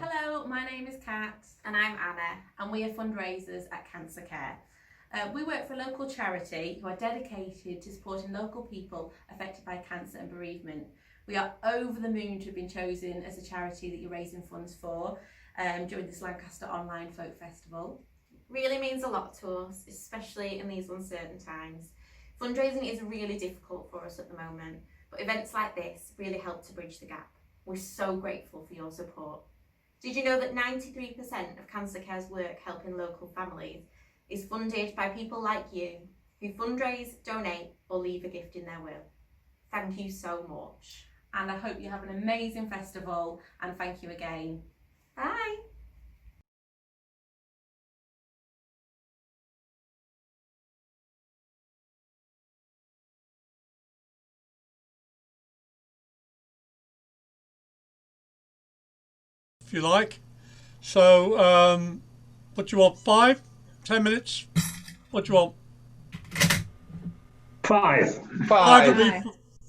Hello, my name is Kat. And I'm Anna. And we are fundraisers at Cancer Care. We work for a local charity who are dedicated to supporting local people affected by cancer and bereavement. We are over the moon to have been chosen as a charity that you're raising funds for during this Lancaster Online Folk Festival. Really means a lot to us, especially in these uncertain times. Fundraising is really difficult for us at the moment, but events like this really help to bridge the gap. We're so grateful for your support. Did you know that 93% of Cancer Care's work helping local families is funded by people like you who fundraise, donate or leave a gift in their will? Thank you so much. And I hope you have an amazing festival, and thank you again. Bye. If you like. So, what do you want? 5, 10 minutes? What do you want? 5.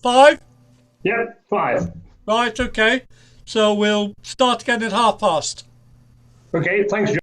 Five? Yep, 5. Right, okay. So we'll start again at past. Okay, thanks, John.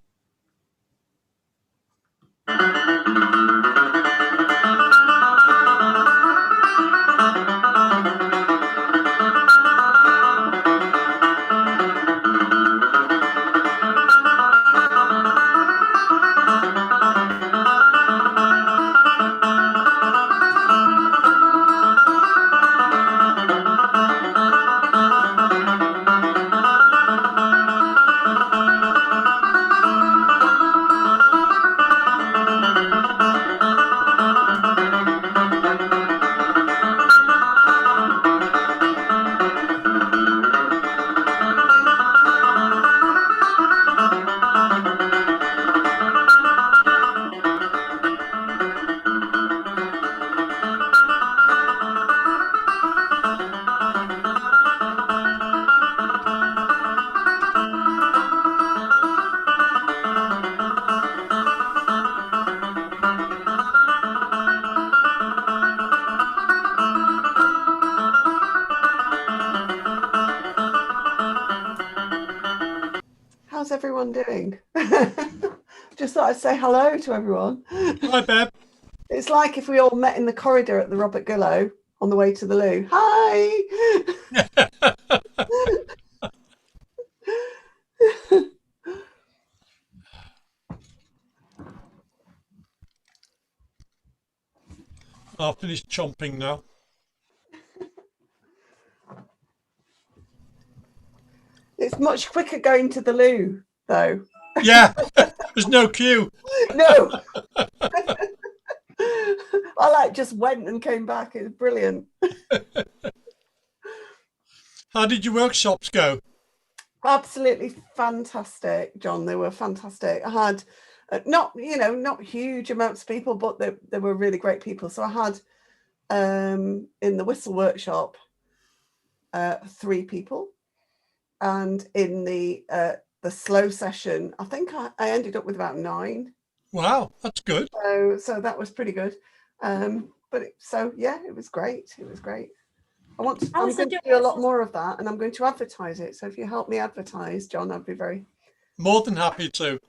How's everyone doing? Just thought I'd say hello to everyone. Hi, Bev. It's like if we all met in the corridor at the Robert Gillow on the way to the loo. Hi! I'll finish chomping now. It's much quicker going to the loo, though. Yeah, there's no queue. No! I just went and came back. It was brilliant. How did your workshops go? Absolutely fantastic, John. They were fantastic. I had not huge amounts of people, but they were really great people. So I had in the whistle workshop 3 people, and in the slow session I think I ended up with about 9. Wow, that's good. So that was pretty good. It was great. I'm going to do a lot more of that, and I'm going to advertise it. So if you help me advertise, John, I'd be more than happy to.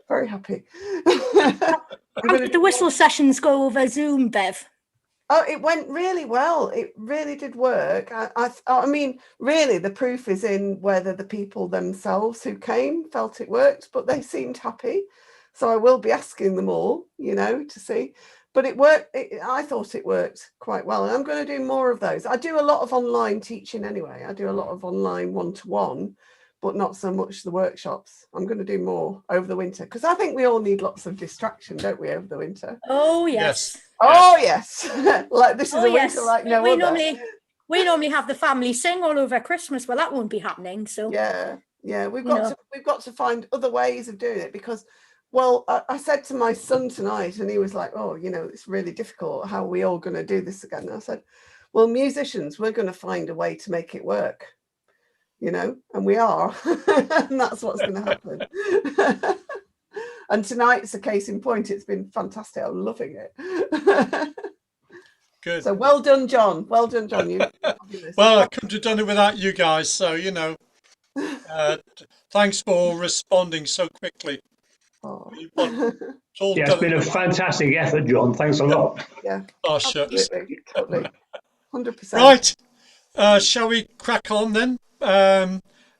Very happy. How did the whistle sessions go over Zoom, Bev? Oh, it went really well. It really did work. I mean, really, the proof is in whether the people themselves who came felt it worked, but they seemed happy. So I will be asking them all, to see. But it worked. I thought it worked quite well. And I'm going to do more of those. I do a lot of online teaching anyway. I do a lot of online one-to-one, but not so much the workshops. I'm going to do more over the winter, because I think we all need lots of distraction, don't we, over the winter? Oh, yes. Oh, yes. Like this is a winter like no other. We normally have the family sing all over Christmas. Well, that won't be happening. So yeah, we've got to find other ways of doing it, because, well, I said to my son tonight, and he was like, oh, it's really difficult. How are we all going to do this again? And I said, well, musicians, we're going to find a way to make it work, and we are. And that's what's going to happen. And tonight's a case in point. It's been fantastic. I'm loving it. Good. So well done, John. Well done, John. Well, I couldn't have done it without you guys. So, Thanks for responding so quickly. Oh. But it's all Yeah, it's done. been a fantastic effort, John. Thanks a lot. Yeah, Oh, shucks. absolutely, totally, 100%. Right. Shall we crack on then?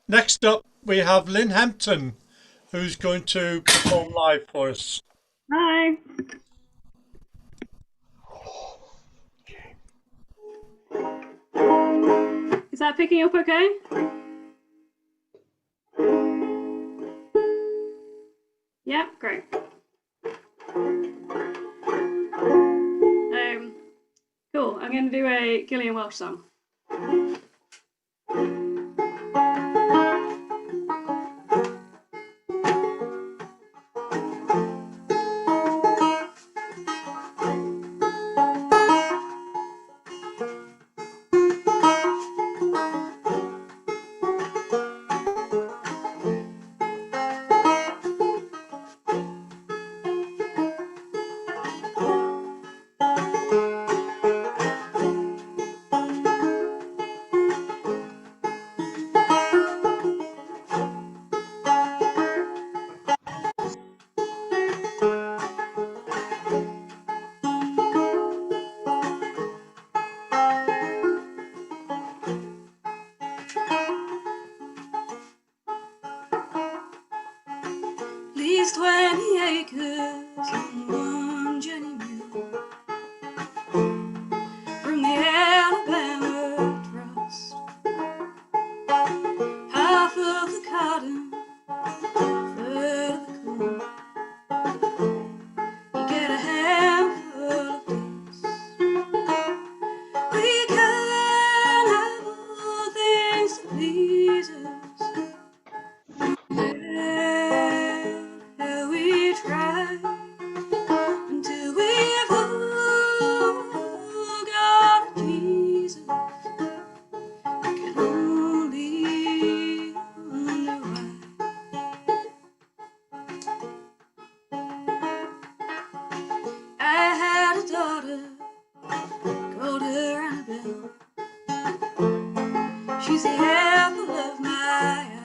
Next up, we have Lynn Hampton, who's going to perform live for us. Hi. Is that picking up okay? Yeah, great. Cool. I'm going to do a Gillian Welsh song. Least 20 acres and one Jenny mule from the Alabama Trust. Half of the cotton, third of the corn. You get a handful of dates. We can have all things to please us. Yeah, we try until we've all got Jesus. I can only wonder why. I had a daughter, called her Annabelle. She's the apple of my eye.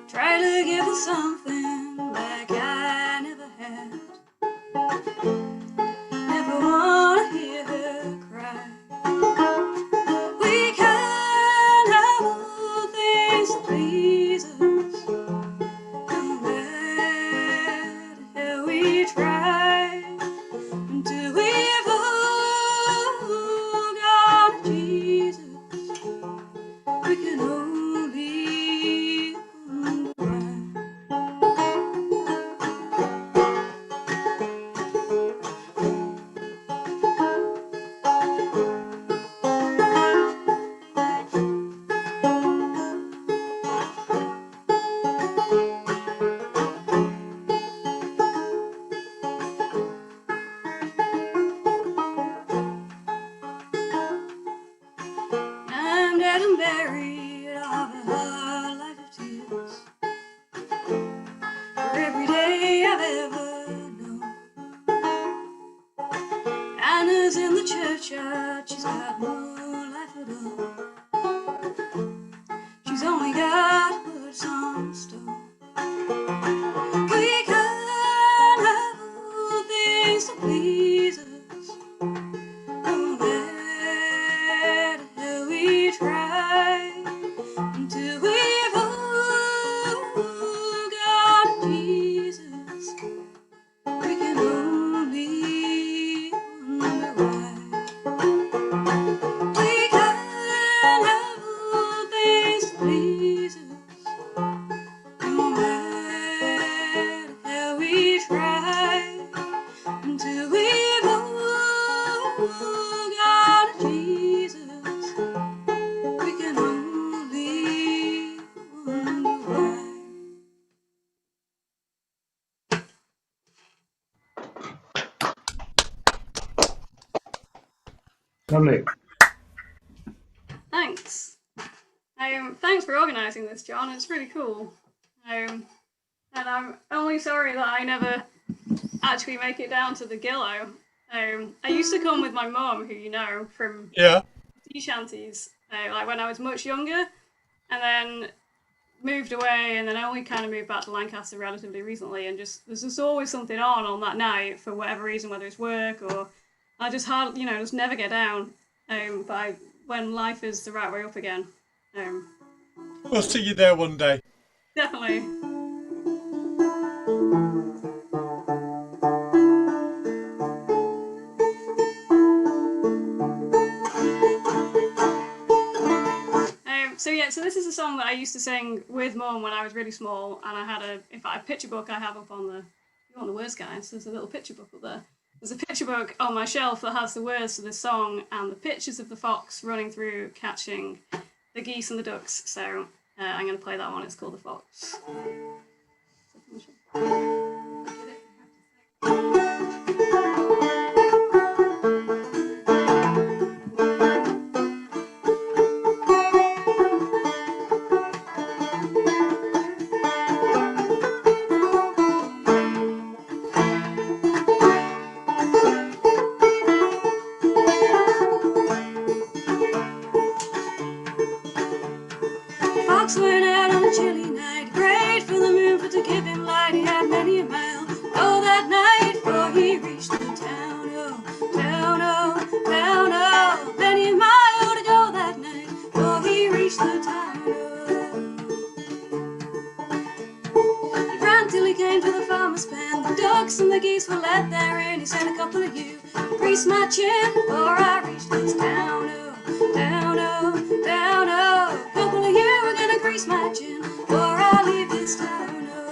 Try to give her something like I never had. Never wanna hear her cry. We can have all things to please us, no matter how we try, until we've all got Jesus. We can only wonder why. I'm dead and buried, I'll have a hard life of tears for every day I've ever known. Anna's in the churchyard, she's got no life at all. She's only got words on stone. We can have all things to please us, no matter how we try, until we've all got Jesus. We can only wonder why. We can have all things to please us, no matter how we try, until we've all got Jesus. We can only wonder why. Lovely. Thanks. Thanks for organising this, John. It's really cool. And I'm only sorry that I never actually make it down to the Gillo. I used to come with my mum, who you know from Yeah. sea shanties, like when I was much younger, and then moved away, and then I only kind of moved back to Lancaster relatively recently, and there's just always something on that night for whatever reason, whether it's work or I just just never get down. But when life is the right way up again, We'll see you there one day. definitely. So this is a song that I used to sing with Mum when I was really small, and I had a picture book I have up on the, you want the words, guys, there's a little picture book up there. There's a picture book on my shelf that has the words to this song and the pictures of the fox running through catching the geese and the ducks. So I'm going to play that one. It's called The Fox. Fox went out on a chilly night, prayed for the moon for to give him light. He had many a mile go that night, for he reached the town, oh, town, oh, town, oh. Many a mile to go that night, for he reached the town, oh. He ran till he came to the farmer's pen. The ducks and the geese were let therein. He said, a couple of you grease my chin, for I reached this town, oh, down, oh, down, oh. Couple of you are gonna grease my chin, or I'll leave this town, oh.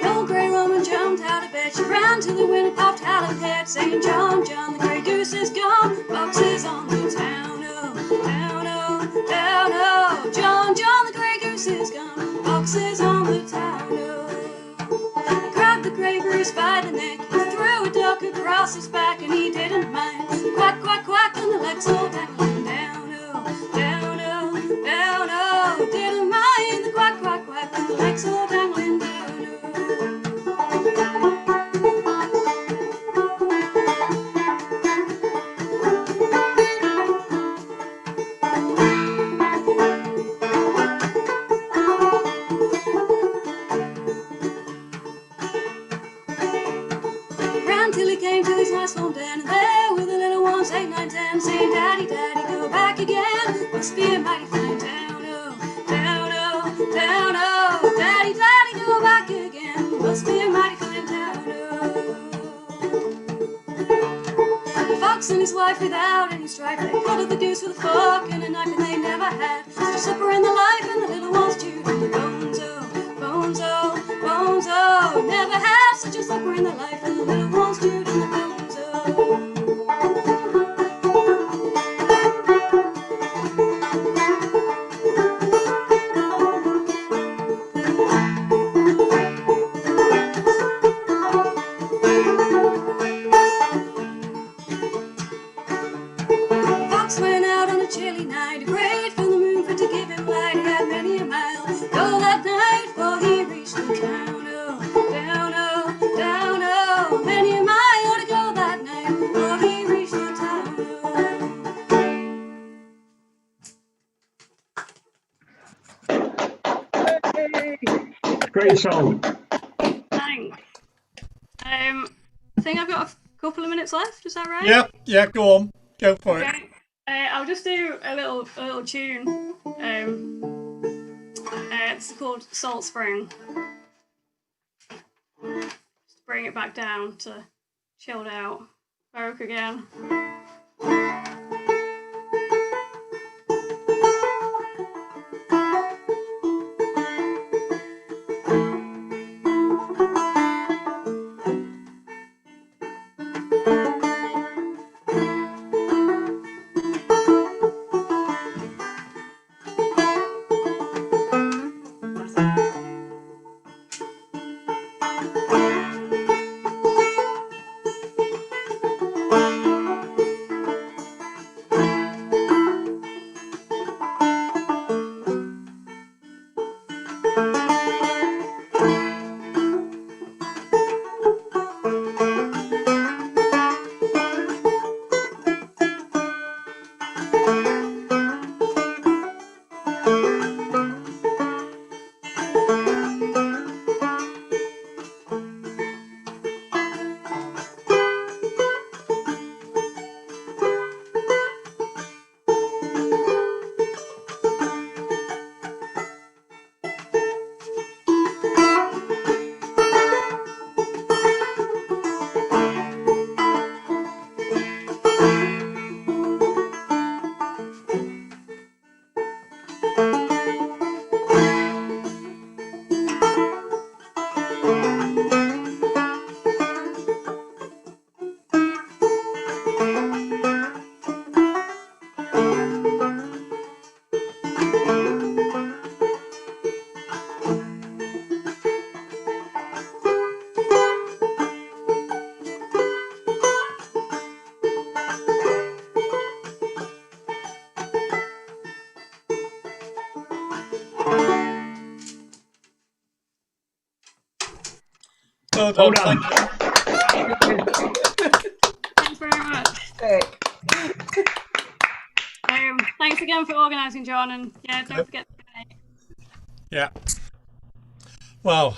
The old grey woman jumped out of bed. She ran to the window, popped out her head, saying, John, John, the grey goose is gone, Fox is on the town, oh, town, oh, town, oh. John, John, the grey goose is gone, Fox is on the town, oh. He grabbed the grey goose by the neck, he threw a duck across his back, and he didn't mind. Quack, quack, quack, and the legs all dangling down, oh, down, oh, down, oh. Didn't mind the quack, quack, quack, and the legs all dangling down, oh. Ran till he came to his nice home den, and there were the little ones, 8, 9, 10, saying, Daddy, Daddy, go back again. Must be a mighty fine town, oh, town, oh, town, oh. Daddy, Daddy, go back again. Must be a mighty fine town, oh. The fox and his wife, without any strife, they cutted the goose with a fork and a knife, and they never had such a supper in their life, and the little ones chewed on the bones, oh, bones, oh, bones, oh. Never had such a supper in their life, and the little ones chewed on the bones, oh. Fox went out on a chilly night, he prayed for the moon for to give him light. He had many a mile go that night, for he reached the town, oh, down, oh, down, oh. Many a mile to go that night, for he reached the town, oh. Great song. Thanks. I think I've got a couple of minutes left. Is that right? Yeah, go on. Go for it. Okay. I'll just do a little tune. It's called Salt Spring. Just bring it back down to chilled out folk again. Well Well done. done. Thank you. Thanks very much. Thanks again for organising, John, and yeah, don't forget to donate. Yeah. Well,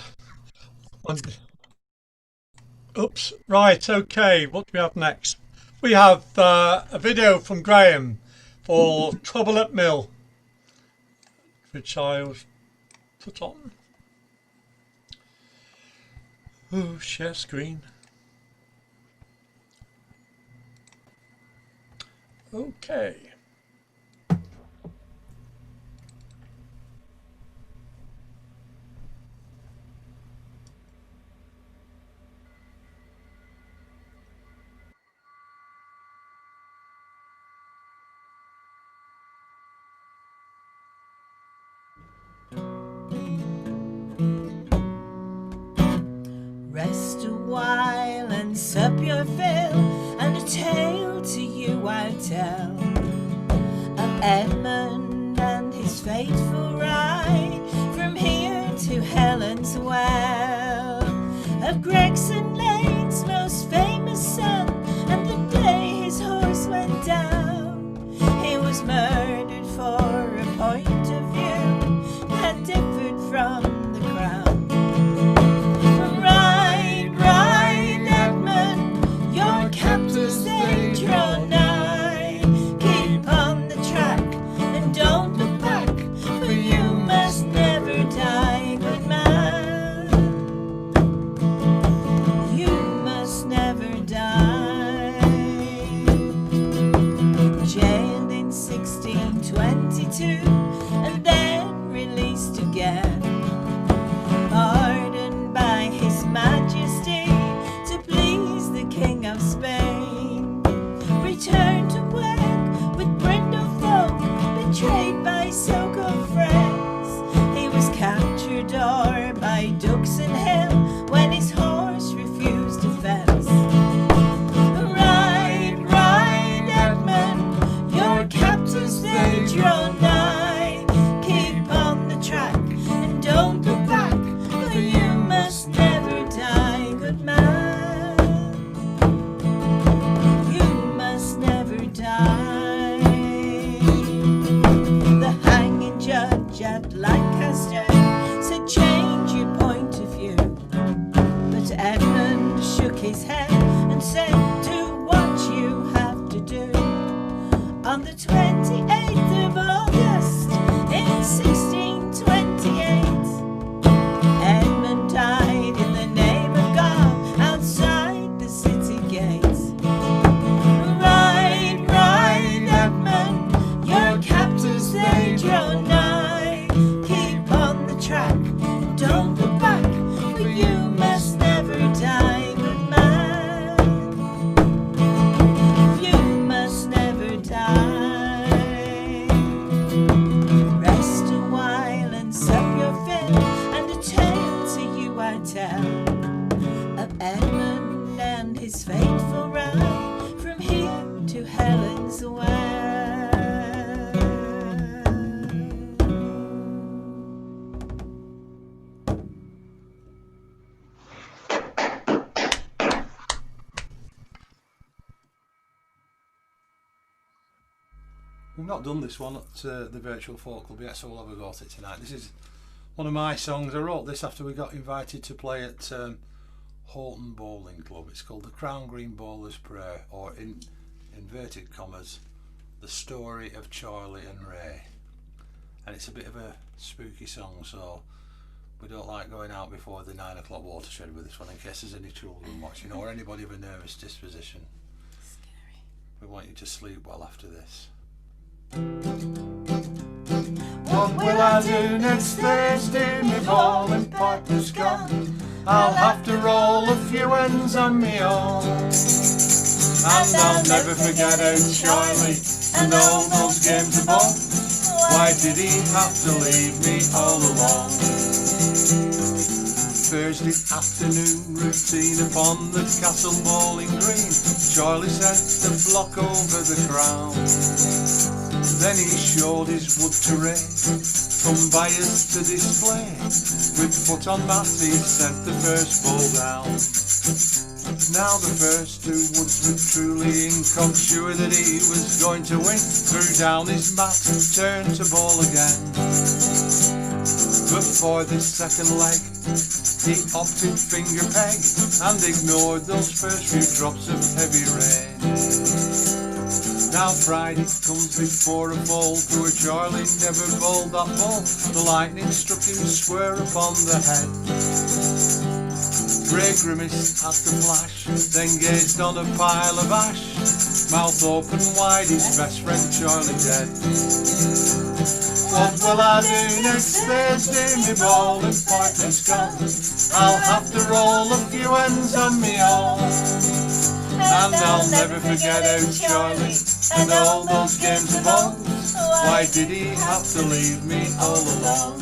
oops. Right. Okay. What do we have next? We have a video from Graham for Trouble at Mill, which I'll put on. Ooh, share screen. Okay. Rest a while and sup your fill, and a tale to you I'll tell of Edmund and his fateful ride from here to Helen's Well, of Gregson Lane's most famous son, and the day his horse went down. He was murdered for a point of view that differed from the crown. Captors they draw nigh. Keep on the track and don't look back, for you must never die, good man. You must never die. Jailed in 1622 and then released again, pardoned by His Majesty to please the King of Spain. Returned to work with brindle folk, betrayed by so-called friends. He was captured or by Duxon Hill when his horse refused defence. Ride, ride, Edmund, your captors they draw nigh. Keep on the track and don't look back, for you must never die, good man. The hanging judge at Lancaster said change your point of view, but Edmund shook his head and said do what you have to do. On the 28th of August in 1628, Edmund died in the name of God outside the city gates. They draw nigh. Keep on the track and don't look back, for you must never die, good man. You must never die. Rest a while and sup your fill, and a tale to you I tell of Edmund and his fateful ride from here to Helen's Well. We've not done this one at the Virtual Folk Club yet, so we'll have a go at it tonight. This is one of my songs. I wrote this after we got invited to play at Horton Bowling Club. It's called The Crown Green Bowler's Prayer, or in inverted commas, The Story of Charlie and Ray. And it's a bit of a spooky song, so we don't like going out before the 9 o'clock watershed with this one, in case there's any children watching or anybody of a nervous disposition. Scary. We want you to sleep well after this. What will I do next Thursday? My bowling partner's gone. I'll have to roll a few ends on me own. And I'll never forget how Charlie and all those games of ball. Why did he have to leave me all alone? Thursday afternoon routine upon the castle bowling green. Charlie set the block over the crown. Then he showed his wood terrain, from buyers to display. With foot on mat he sent the first ball down. Now the first two woods were truly in, cocksure that he was going to win. Threw down his mat, turned to ball again. But for the second leg, he opted finger peg and ignored those first few drops of heavy rain. Now Friday comes before a fall, poor Charlie never bowled that ball. The lightning struck him square upon the head. Grey grimaced at the flash, then gazed on a pile of ash. Mouth open wide, his best friend Charlie dead. What will I do next Thursday? My bowling partner's gone. I'll have to roll a few ends on me own. And I'll never forget how Charlie and all those games of old. Why did he have to leave me all alone?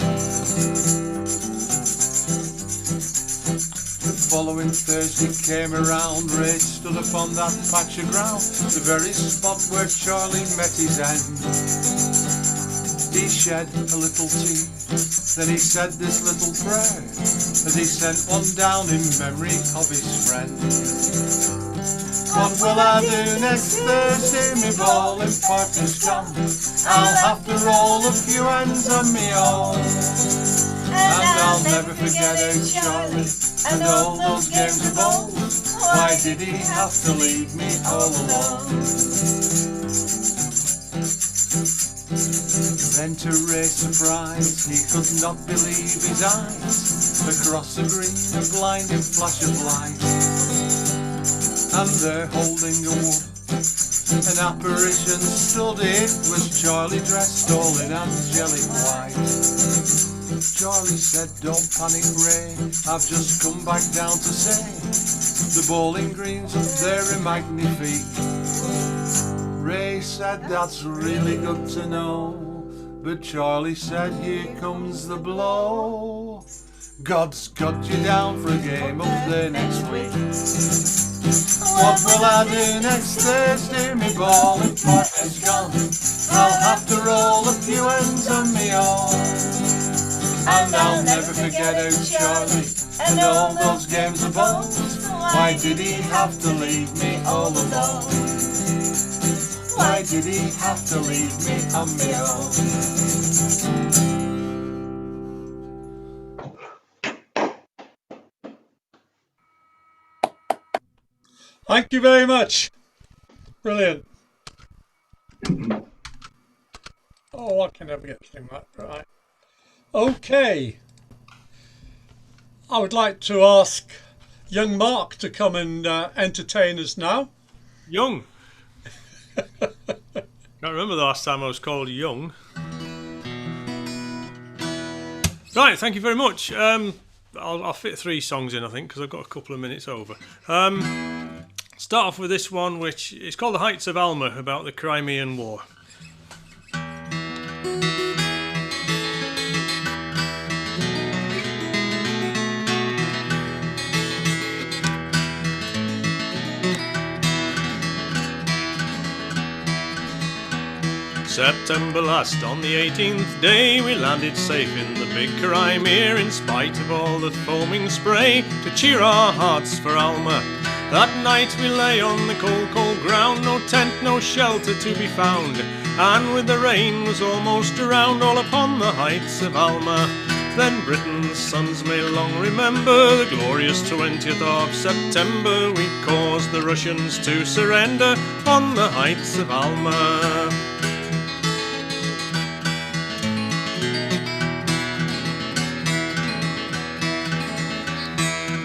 The following Thursday came around, Ray stood upon that patch of ground, the very spot where Charlie met his end. He shed a little tear, then he said this little prayer, as he sent one down in memory of his friend. What will I do next Thursday? My bowling partner's gone. I'll have to roll a few ends on me own. And I'll never forget how Charlie and all those games of old. Why did he have to leave me all alone? Then to Ray's surprise, he could not believe his eyes. Across the green, a blinding flash of light, and there holding a wood, an apparition stood. It was Charlie dressed all in angelic white. Charlie said, don't panic Ray, I've just come back down to say the bowling greens up there are magnifique. Ray said, that's really good to know. But Charlie said, here comes the blow. God's got you down for a game up there next week. What will I do next Thursday? My bowling partner's gone. I'll have to roll a few ends on me own. And I'll never forget how Charlie and all those games of old. Why did he have to leave me all alone? Why did he have to leave me on my own? Thank you very much. Brilliant. Oh, I can never get through that. Right. Okay. I would like to ask young Mark to come and entertain us now. Young? Can't remember the last time I was called young. Right, thank you very much. I'll fit 3 songs in, I think, because I've got a couple of minutes over. Start off with this one, which is called The Heights of Alma, about the Crimean War. September last, on the 18th day, we landed safe in the big Crimea, in spite of all the foaming spray, to cheer our hearts for Alma. That night we lay on the cold, cold ground, no tent, no shelter to be found, and with the rain was almost around, all upon the heights of Alma. Then Britain's sons may long remember the glorious 20th of September. We caused the Russians to surrender on the heights of Alma.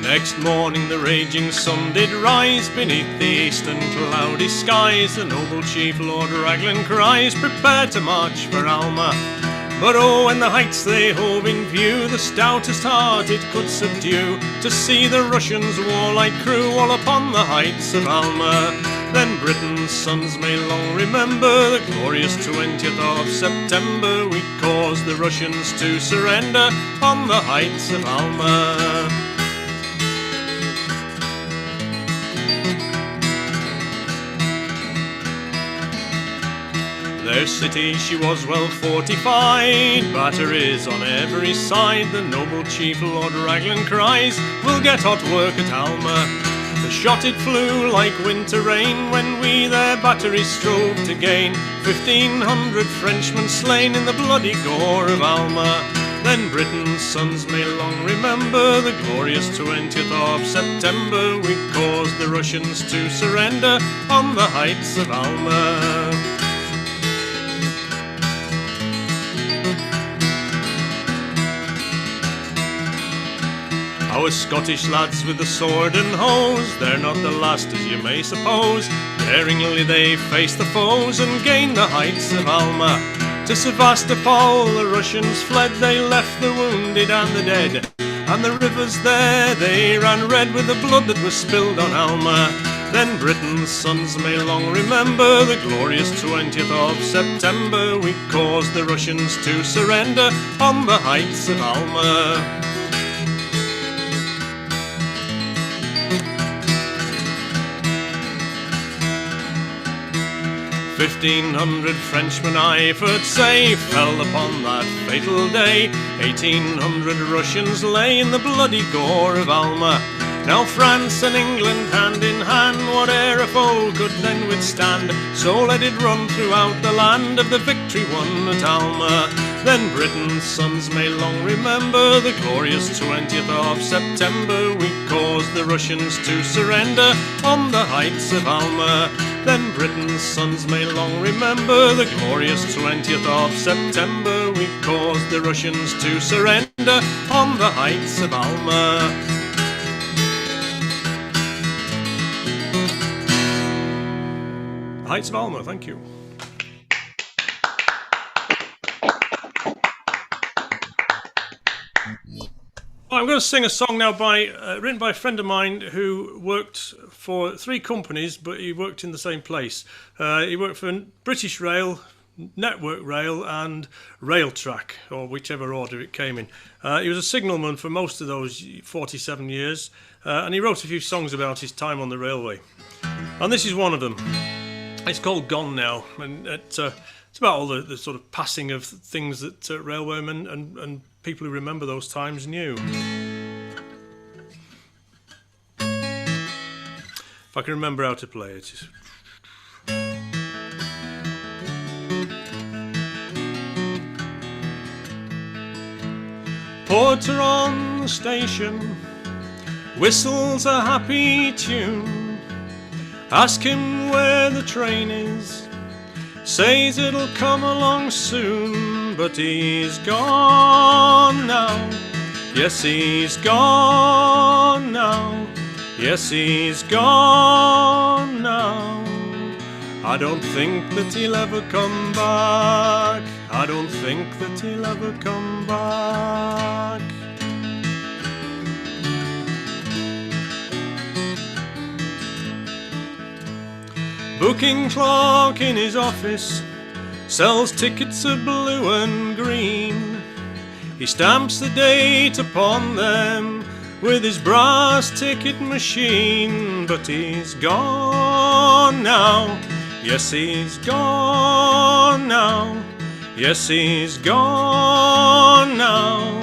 Next morning the raging sun did rise beneath the eastern cloudy skies. The noble chief Lord Raglan cries, prepare to march for Alma. But oh, when the heights they hove in view, the stoutest heart it could subdue, to see the Russians' warlike crew all upon the heights of Alma. Then Britain's sons may long remember the glorious 20th of September. We caused the Russians to surrender on the heights of Alma. Their city she was well fortified, batteries on every side. The noble chief Lord Raglan cries, we'll get hot work at Alma. The shot it flew like winter rain when we their batteries strove to gain. 1,500 Frenchmen slain in the bloody gore of Alma. Then Britain's sons may long remember the glorious 20th of September. We caused the Russians to surrender on the heights of Alma. Our Scottish lads with the sword and hose, they're not the last as you may suppose. Daringly they faced the foes and gained the heights of Alma. To Sevastopol the Russians fled, they left the wounded and the dead. And the rivers there, they ran red with the blood that was spilled on Alma. Then Britain's sons may long remember the glorious 20th of September. We caused the Russians to surrender on the heights of Alma. 1,500 Frenchmen, I've heard say, fell upon that fatal day. 1,800 Russians lay in the bloody gore of Alma. Now France and England hand in hand, whate'er a foe could then withstand, so let it run throughout the land of the victory won at Alma. Then Britain's sons may long remember the glorious 20th of September. We caused the Russians to surrender on the heights of Alma. Then Britain's sons may long remember the glorious 20th of September. We caused the Russians to surrender on the heights of Alma. Heights of Alma, thank you. I'm going to sing a song now written by a friend of mine who worked for 3 companies, but he worked in the same place. He worked for British Rail, Network Rail and Railtrack, or whichever order it came in. He was a signalman for most of those 47 years, and he wrote a few songs about his time on the railway. And this is one of them. It's called Gone Now, and it's about all the sort of passing of things that railwaymen and people who remember those times knew. If I can remember how to play it. Porter on the station whistles a happy tune. Ask him where the train is, says it'll come along soon. But he's gone now, yes he's gone now, yes he's gone now. I don't think that he'll ever come back, I don't think that he'll ever come back. Booking clerk in his office sells tickets of blue and green. He stamps the date upon them with his brass ticket machine. But he's gone now, yes he's gone now, yes he's gone now.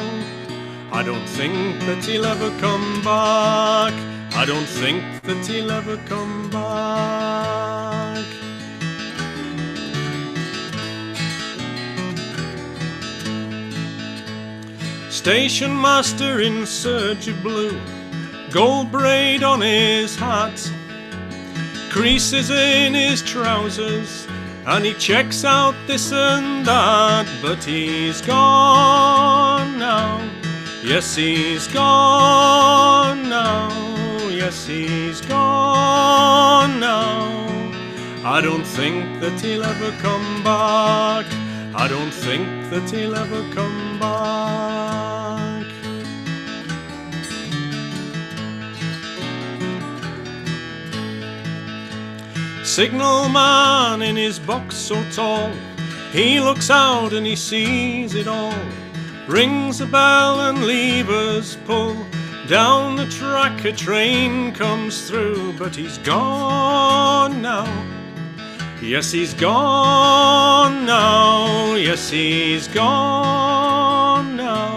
I don't think that he'll ever come back, I don't think that he'll ever come back. Station master in serge of blue, gold braid on his hat, creases in his trousers, and he checks out this and that. But he's gone now, yes he's gone now, yes he's gone now. I don't think that he'll ever come back, I don't think that he'll ever come back. Signalman in his box so tall, he looks out and he sees it all. Rings a bell and levers pull, down the track a train comes through. But he's gone now, Yes, he's gone now, yes, he's gone now.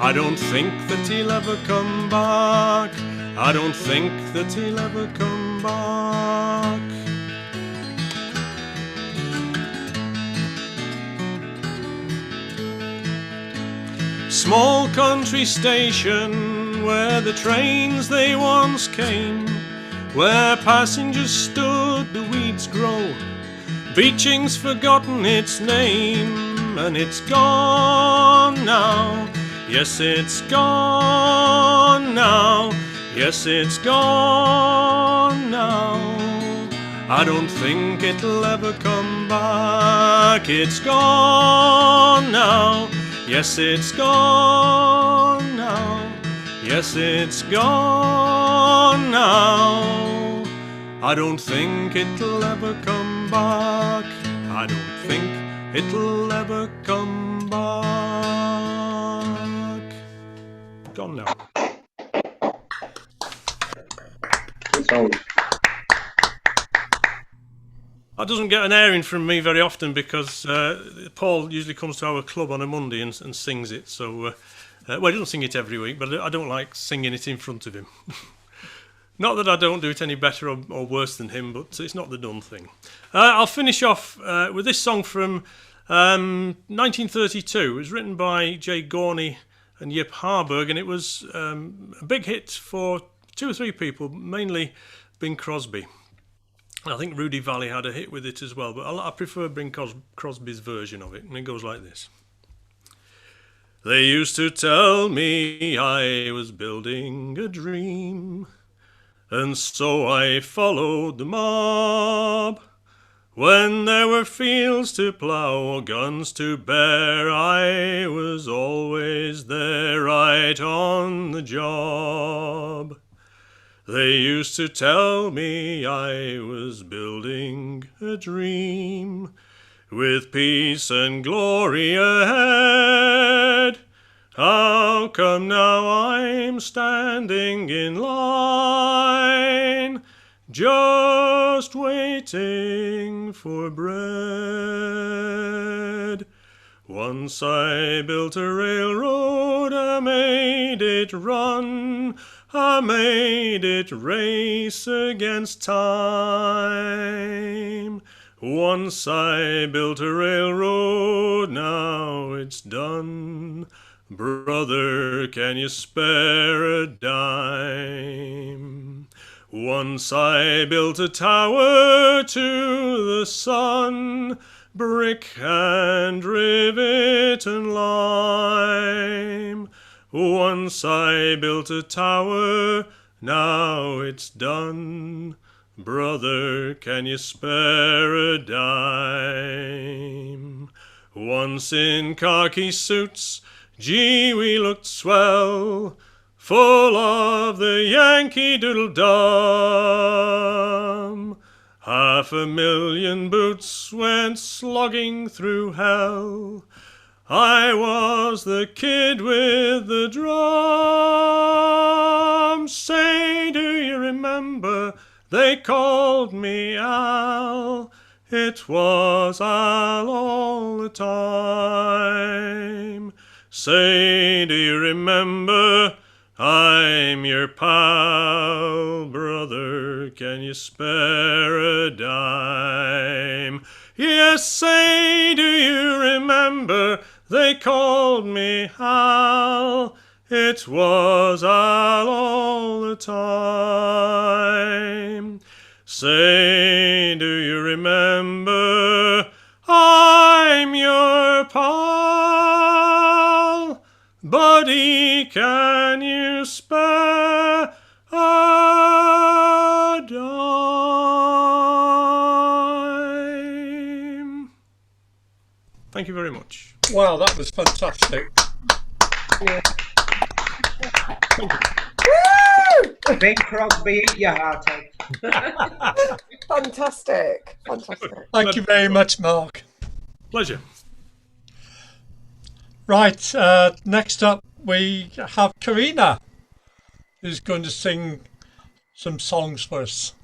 I don't think that he'll ever come back. I don't think that he'll ever come back. Small country station where the trains they once came, where passengers stood, the weeds grow. Beeching's forgotten its name, and it's gone now. Yes, it's gone now. Yes, it's gone now. I don't think it'll ever come back. It's gone now. Yes, it's gone now. Yes, it's gone now. I don't think it'll ever come back. I don't think it'll ever come back. Gone now. That doesn't get an airing from me very often because Paul usually comes to our club on a Monday and sings it. So, well, he doesn't sing it every week, but I don't like singing it in front of him. Not that I don't do it any better or worse than him, but it's not the done thing. I'll finish off with this song from 1932. It was written by Jay Gorney and Yip Harburg, and it was a big hit for 2 or 3 people, mainly Bing Crosby. I think Rudy Valley had a hit with it as well, but I prefer Bing Crosby's version of it, and it goes like this. They used to tell me I was building a dream, and so I followed the mob. When there were fields to plough or guns to bear, I was always there, right on the job. They used to tell me I was building a dream, with peace and glory ahead. How come now I'm standing in line, just waiting for bread? Once I built a railroad, I made it run, I made it race against time. Once I built a railroad, now it's done. Brother, can you spare a dime? Once I built a tower to the sun, brick and rivet and lime. Once I built a tower, now it's done. Brother, can you spare a dime? Once in khaki suits, gee, we looked swell, full of the Yankee Doodle Dum. 500,000 boots went slogging through hell. I was the kid with the drum. Say, do you remember they called me Al? It was Al all the time. Say, do you remember I'm your pal? Brother, can you spare a dime? Yes, say, do you remember they called me Al? It was Al all the time. Say, do you remember I'm your pal? Buddy, can you spare a dime? Thank you very much. Wow, that was fantastic. Yeah. Bing Crosby, eat your heart out. Fantastic. Fantastic. Thank you very much, Mark. Pleasure. Right, next up we have Karina, who's going to sing some songs for us.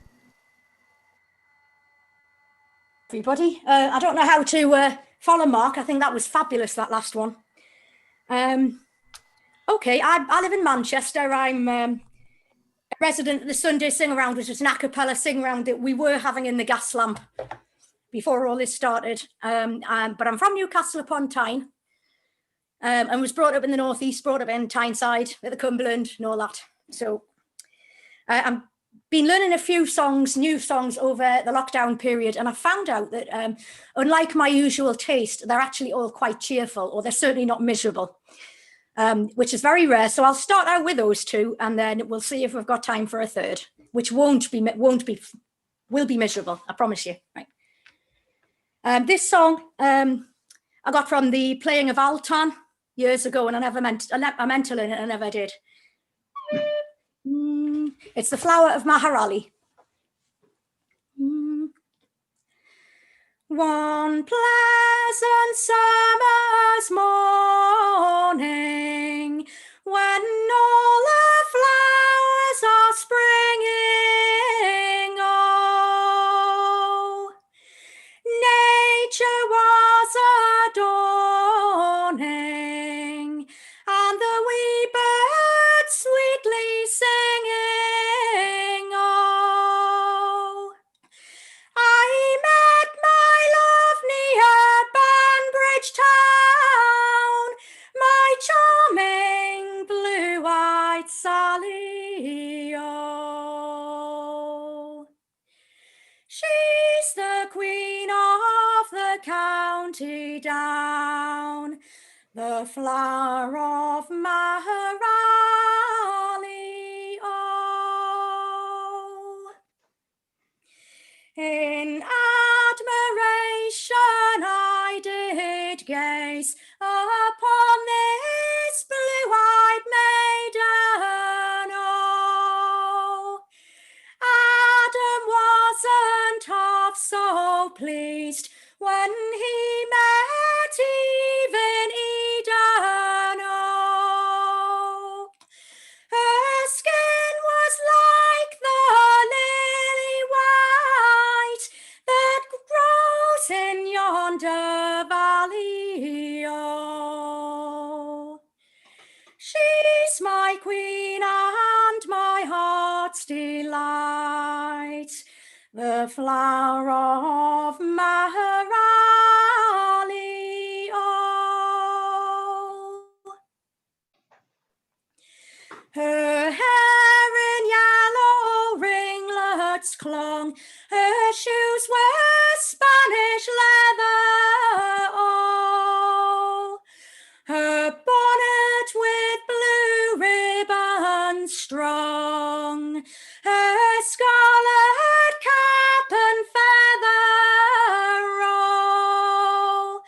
everybody. I don't know how to follow Mark. I think that was fabulous, that last one. Okay, I live in Manchester. I'm a resident of the Sunday Sing Around, which was an a cappella sing around that we were having in the gas lamp before all this started. But I'm from Newcastle upon Tyne, and was brought up in the northeast, brought up in Tyneside at the Cumberland and all that. So I'm been learning a few songs, new songs over the lockdown period, and I found out that unlike my usual taste, they're actually all quite cheerful, or they're certainly not miserable, which is very rare. So I'll start out with those two, and then we'll see if we've got time for a third, which will be miserable, I promise you. Right. This song I got from the playing of Altan years ago, and I meant to learn it, and I never did. It's the Flower of Maharali. One pleasant summer's morning, when all the flowers are springing, oh, nature was adorning, and the wee birds sweetly singing, oh, I met my love near Banbridge town, my charming blue-eyed Sally, oh. She's the queen of the county down, the flower of Maharali, oh. In admiration I did gaze upon this blue-eyed maiden, oh. Adam wasn't half so pleased when he met Eve in Eden, oh. Her skin was like the lily white that grows in yonder valley, oh. She's my queen and my heart's delight, the flower of Maharali, oh. Her hair in yellow ringlets clung, her shoes were Spanish leather, oh. Her bonnet with blue ribbons strung, her scarlet cap and feather, oh.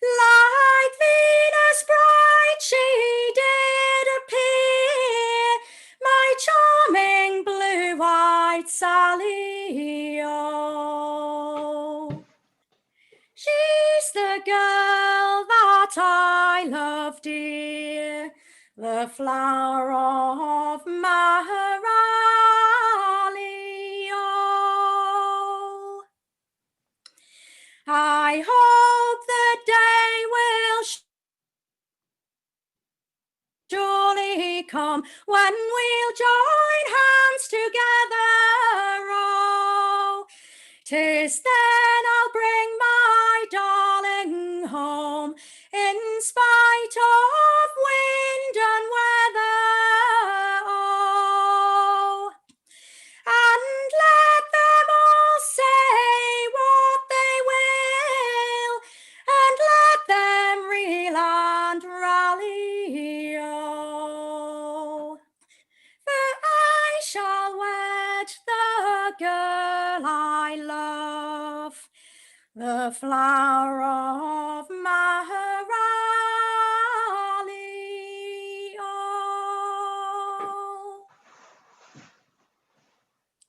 Like Venus bright she did appear, my charming blue-eyed Sally, oh. She's the girl that I love dear, the flower of Maharali, oh. I hope the day will surely come when we'll join hands together, oh. 'Tis then I'll bring my darling home, in spite of wind and weather, oh. And let them all say what they will, and let them reel and rally, oh. For I shall wed the girl I love, the flower of Maharali, oh.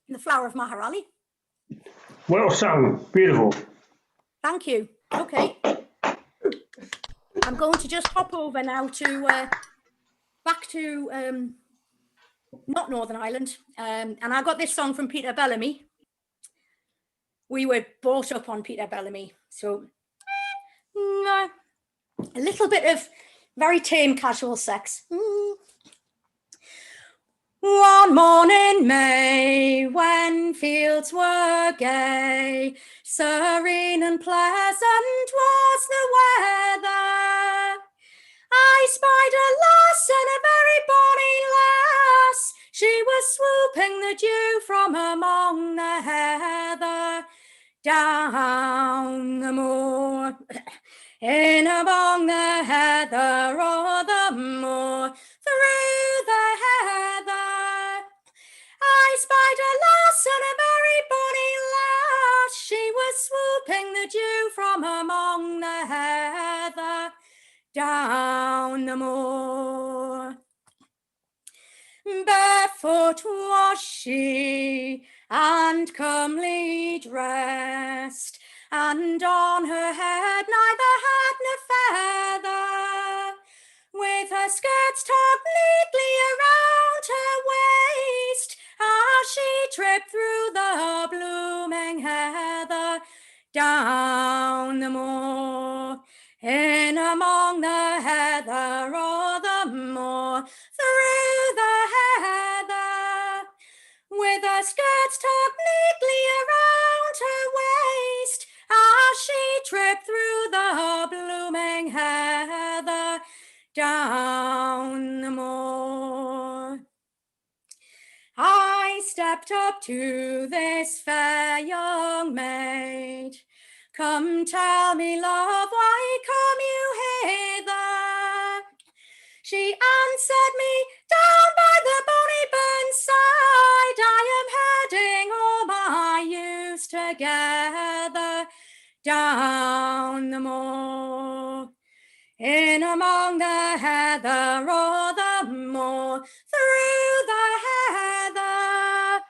The flower of Maharali. Well sung. Beautiful. Thank you. Okay. I'm going to just hop over now to back to not Northern Ireland, and I got this song from Peter Bellamy, we were brought up on Peter Bellamy. So a little bit of very tame casual sex. One morning May, when fields were gay, serene and pleasant was the weather, I spied a lass, and a very bonny lass. She was swooping the dew from among the heather, down the moor, in among the heather, o'er the moor, through the heather. I spied a lass, and a very bonny lass. She was swooping the dew from among the heather, down the moor. Barefoot was she, and comely dressed, and on her head neither hat nor feather, with her skirts tucked neatly around her waist, as she tripped through the blooming heather, down the moor, in among the heather, o'er the moor, through the heather, with her skirts tucked neatly around her waist, as she tripped through the blooming heather, down the moor. I stepped up to this fair young maid. Come tell me, love, why come you hither? She answered me, down by the bonny burn side, I am herding all my ewes together, down the moor, in among the heather, o'er the moor, through the heather.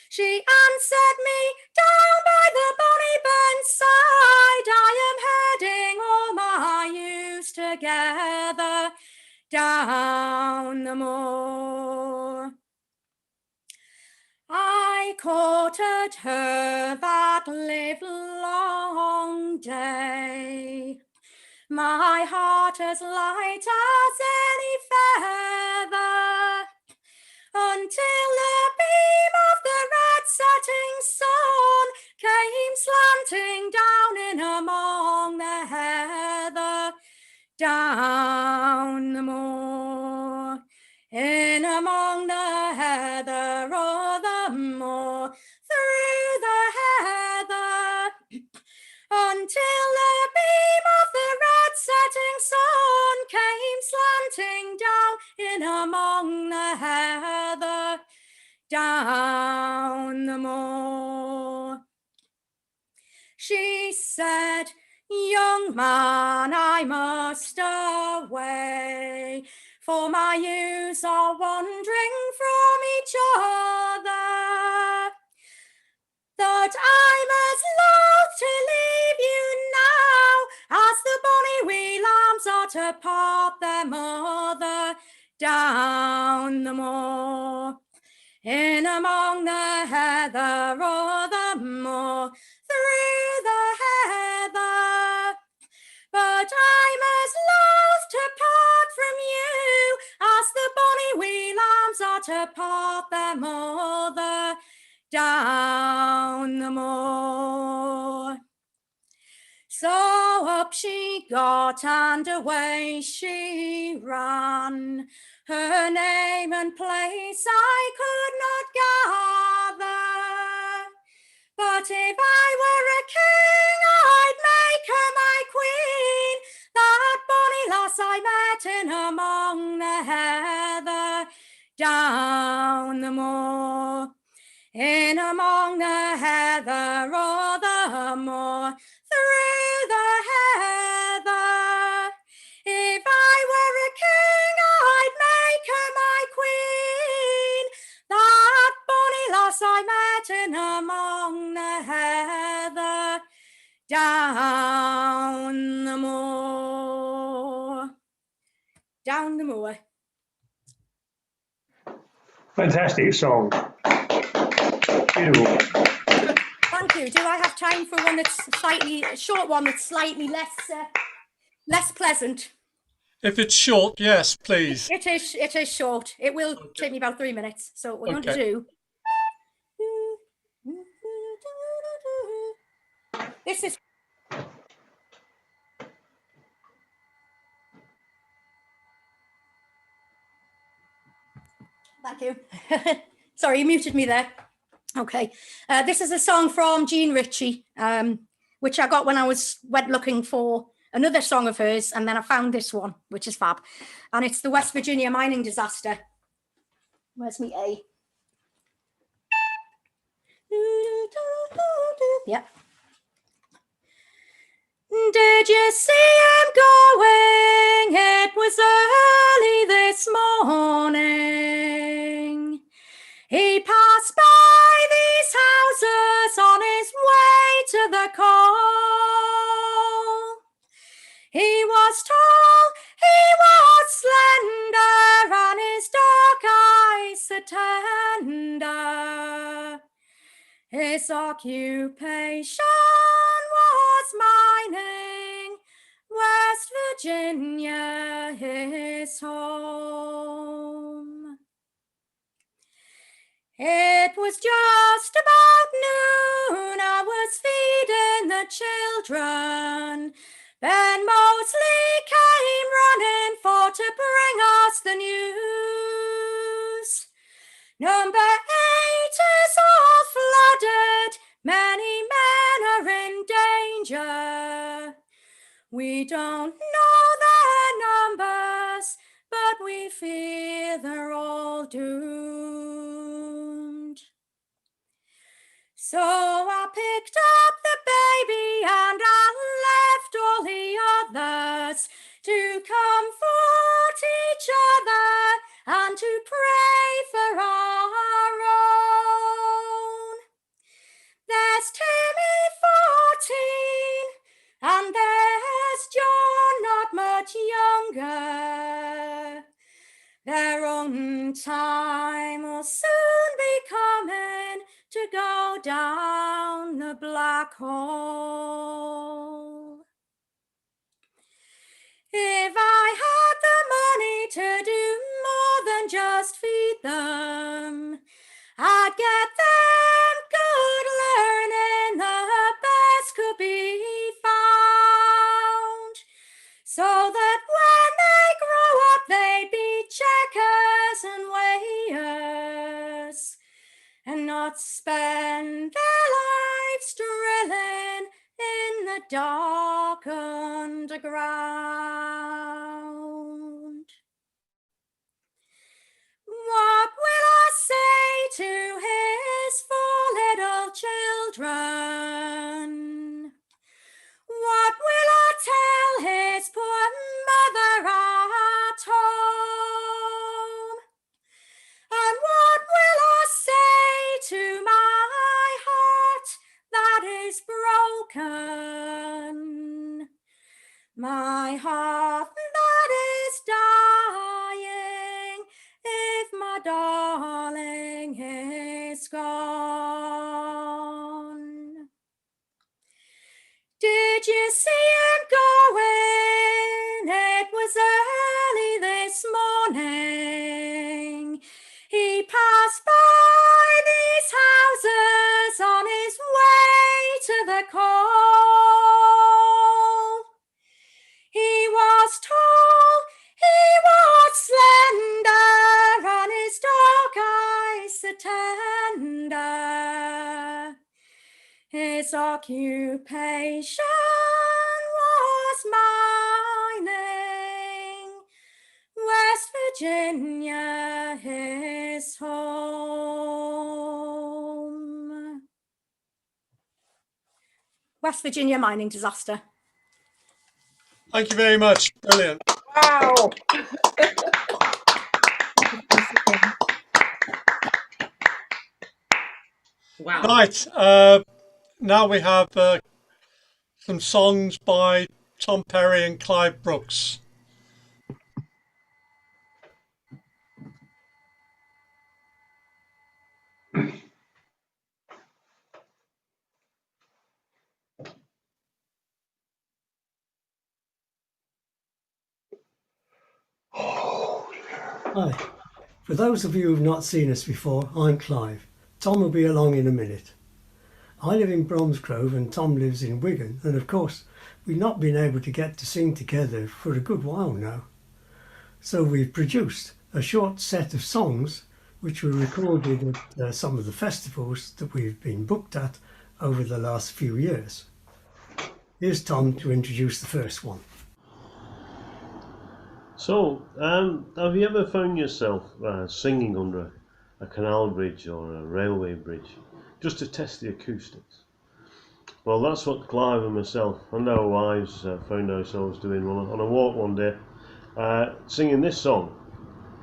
She answered me, down by the bonny burn side, I am herding all my ewes together, down the moor. I courted her that livelong day, my heart as light as any feather, until the beam of the red setting sun came slanting down in among the heather, down the moor, in among the heather, o'er the moor, through the heather, until the beam of the red setting sun came slanting down in among the heather, down the moor. She said, young man, I must away, for my ewes are wandering from each other, that I'm as loath to leave you now as the bonny wee lambs are to part their mother, down the moor, in among the heather, o'er the moor, through the heather. But I'm as loath to part from you as the bonny wee lambs are to part their mother, down the moor. So up she got and away she ran, her name and place I could not gather, but if I were a king I'd make her my queen, that bonny lass I met in among the heather, down the moor, in among the heather, o'er the moor, through the heather. If I were a king I'd make her my queen, that bonny lass I met in among the heather, down the moor, down the moor. Fantastic song. Beautiful. Thank you. Do I have time for one that's slightly a short one that's slightly less pleasant? If it's short, yes, please. It is short. It will take me about 3 minutes. So what we're going to Okay. do. This is. Thank you. Sorry, you muted me there. Okay. This is a song from Jean Ritchie, which I got when I went looking for another song of hers, and then I found this one, which is fab. And it's the West Virginia mining disaster. Where's me A? Yep. Did you see him going? It was early this morning. He passed by these houses on his way to the coal. He was tall, he was slender, and his dark eyes so tender. His occupation was mining, West Virginia his home. It was just about noon, I was feeding the children. Ben Mosley came running for to bring us the news. Number 8 is all flooded, many men are in danger. We don't know their numbers, but we fear they're all doomed. So I picked up the baby and I left all the others to comfort each other and to pray for our own. There's Timmy 14 and there's John not much younger. Their own time will soon be coming to go down the black hole. If I had the money to do more than just feed them, I'd get them good learning, the best could be found, so that when they grow up they'd be checkers and weighers, and not spend their lives drilling in the dark underground. What will I say to his 4 little children? What will I tell his poor mother at home? And what will I say to my heart that is broken? My heart that is dying, if my darling is gone. Did you see him going? It was early this morning. He passed by these houses on his way to the coal. He was tall, he was slender, and his dark eyes so tender. His occupation was mining, West Virginia his home. West Virginia mining disaster. Thank you very much. Brilliant. Wow. Wow. Right. Now we have some songs by Tom Perry and Clive Brooks. Hi. For those of you who've not seen us before, I'm Clive. Tom will be along in a minute. I live in Bromsgrove and Tom lives in Wigan, and of course we've not been able to get to sing together for a good while now. So we've produced a short set of songs which were recorded at some of the festivals that we've been booked at over the last few years. Here's Tom to introduce the first one. So, have you ever found yourself singing under a canal bridge or a railway bridge just to test the acoustics? Well, that's what Clive and myself and our wives found ourselves doing on a walk one day, singing this song,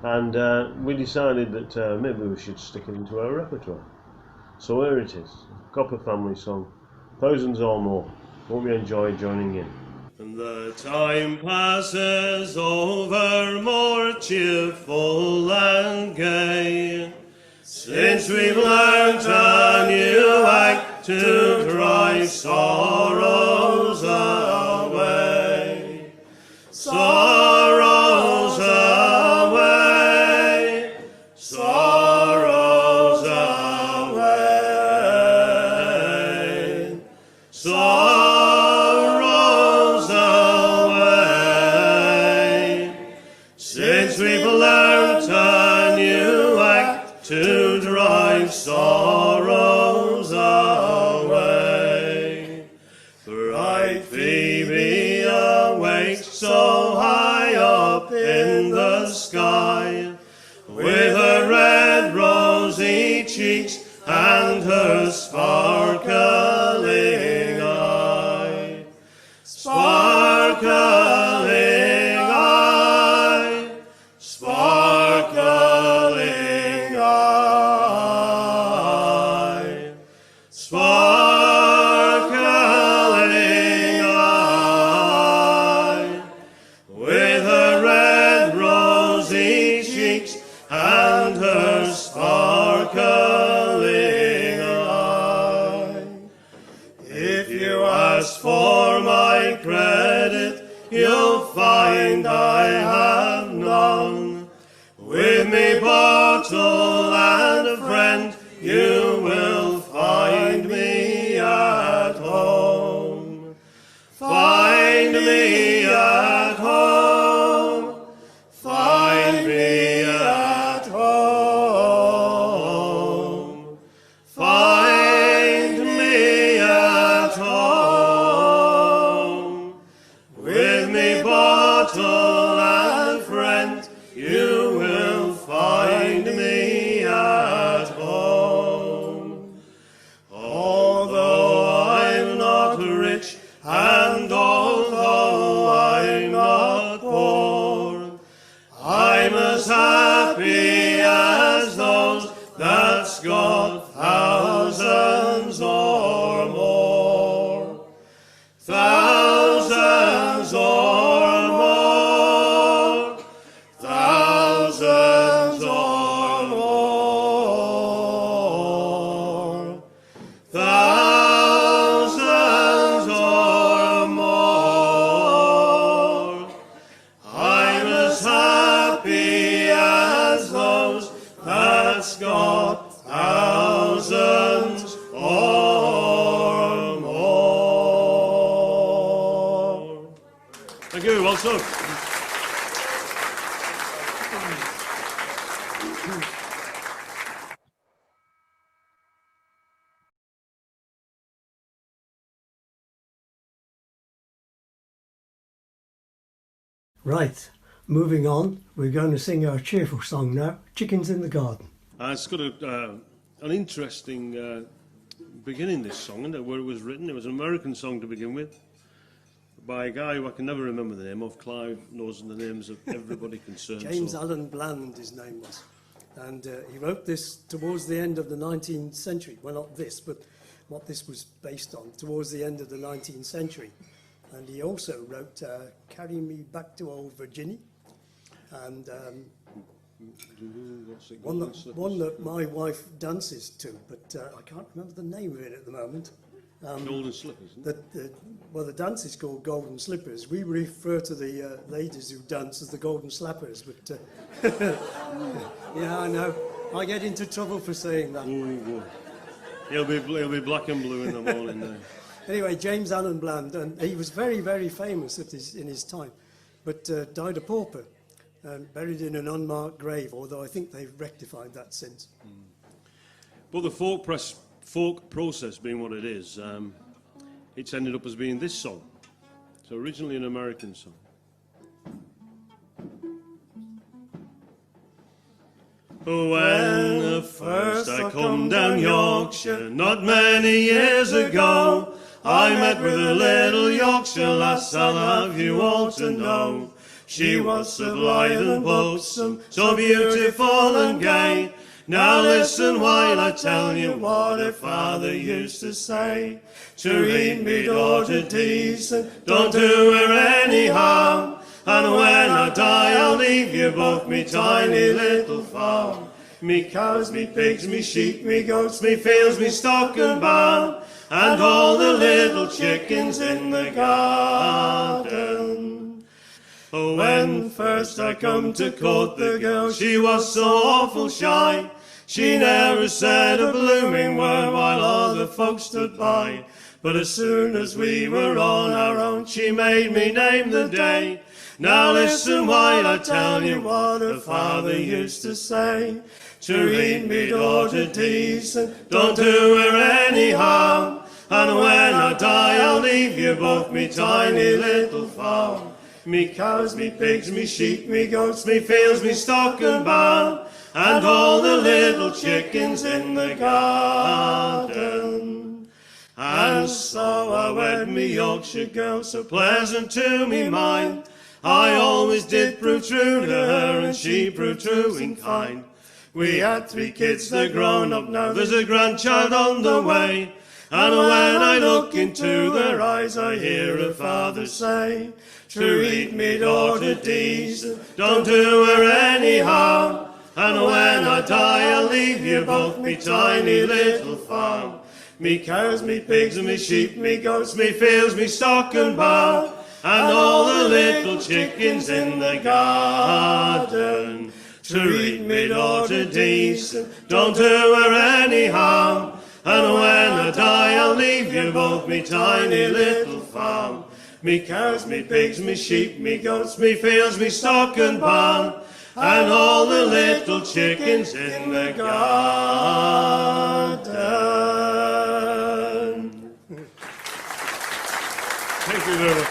and we decided that maybe we should stick it into our repertoire. So here it is, Copper Family song, Thousands or More. Hope you enjoy joining in. And the time passes over more cheerful and gay, since we've learnt a new act to drive sorrows away. Sorrows away, sorrows away, sorrows away. Since we've learnt a new act to drive sorrows away. Bright Phoebe awakes so high up in the sky, with her red rosy cheeks and her sparkling eye. Sparkling eye, sparkling eye, sparkling eye, with her red rosy cheeks and her sparkling eye. If you ask for my credit, you'll find I have none. With me bottle and a friend, you will find me at home. Find me at home. Find me at home. Find me at home. With me bottle and friend, you will find me at home. Although I'm not rich and although I'm not poor, I'm as happy as those that's got thousands or more. Thousands or more. Thousands or more. Thousands or more. I'm as happy as those that's got thousands or more. Thank you, well done. Right, moving on, we're going to sing our cheerful song now, Chickens in the Garden. It's got an interesting beginning, this song, isn't it, where it was written. It was an American song to begin with, by a guy who I can never remember the name of. Clive knows the names of everybody concerned. James Allen Bland, his name was. And he wrote this towards the end of the 19th century. Well, not this, but what this was based on, towards the end of the 19th century. And he also wrote Carry Me Back to Old Virginia. And one that my wife dances to, but I can't remember the name of it at the moment. Golden slippers. Isn't it? Well, the dance is called Golden Slippers. We refer to the ladies who dance as the Golden Slappers, but yeah, I know. I get into trouble for saying that. He'll be black and blue in the morning now. Anyway, James Allen Bland, and he was very, very famous in his time, but died a pauper and buried in an unmarked grave, although I think they've rectified that since. But the folk process being what it is, it's ended up as being this song. So originally an American song. When first I come down Yorkshire, not many years ago, I met with a little Yorkshire lass, I'll have you all to know. She was so blithe and buxom, so beautiful and gay. Now listen while I tell you what her father used to say. Treat me daughter decent, don't do her any harm. And when I die I'll leave you both me tiny little farm. Me cows, me pigs, me sheep, me goats, me fields, me stock and barn, and all the little chickens in the garden. Oh, when first I come to court the girl, she was so awful shy. She never said a blooming word while other folks stood by. But as soon as we were on our own, she made me name the day. Now listen while I tell you what her father used to say. Treat me daughter decent, don't do her any harm. And when I die I'll leave you both me tiny little farm. Me cows, me pigs, me sheep, me goats, me fields, me stock and barn, and all the little chickens in the garden. And so I wed me Yorkshire girl, so pleasant to me mind. I always did prove true to her, and she proved true in kind. We had 3 kids, they're grown up now, there's a grandchild on the way. And when I look into their eyes, I hear her father say, treat me daughter decent, don't do her any harm. And when I die I'll leave you both me tiny little farm. Me cows, me pigs, me sheep, me goats, me fields, me stock and barn, and all the little chickens in the garden. Treat me daughter decent, don't do her any harm. And when I die I'll leave you both me tiny little farm. Me cows, me pigs, me sheep, me goats, me fields, me stock and barn, and all the little chickens in the garden. Thank you very much.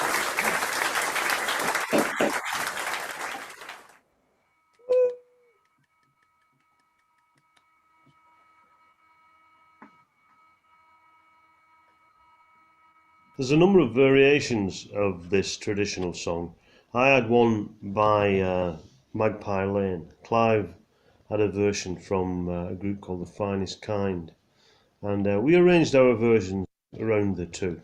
There's a number of variations of this traditional song. I had one by Magpie Lane. Clive had a version from a group called The Finest Kind, and we arranged our versions around the two.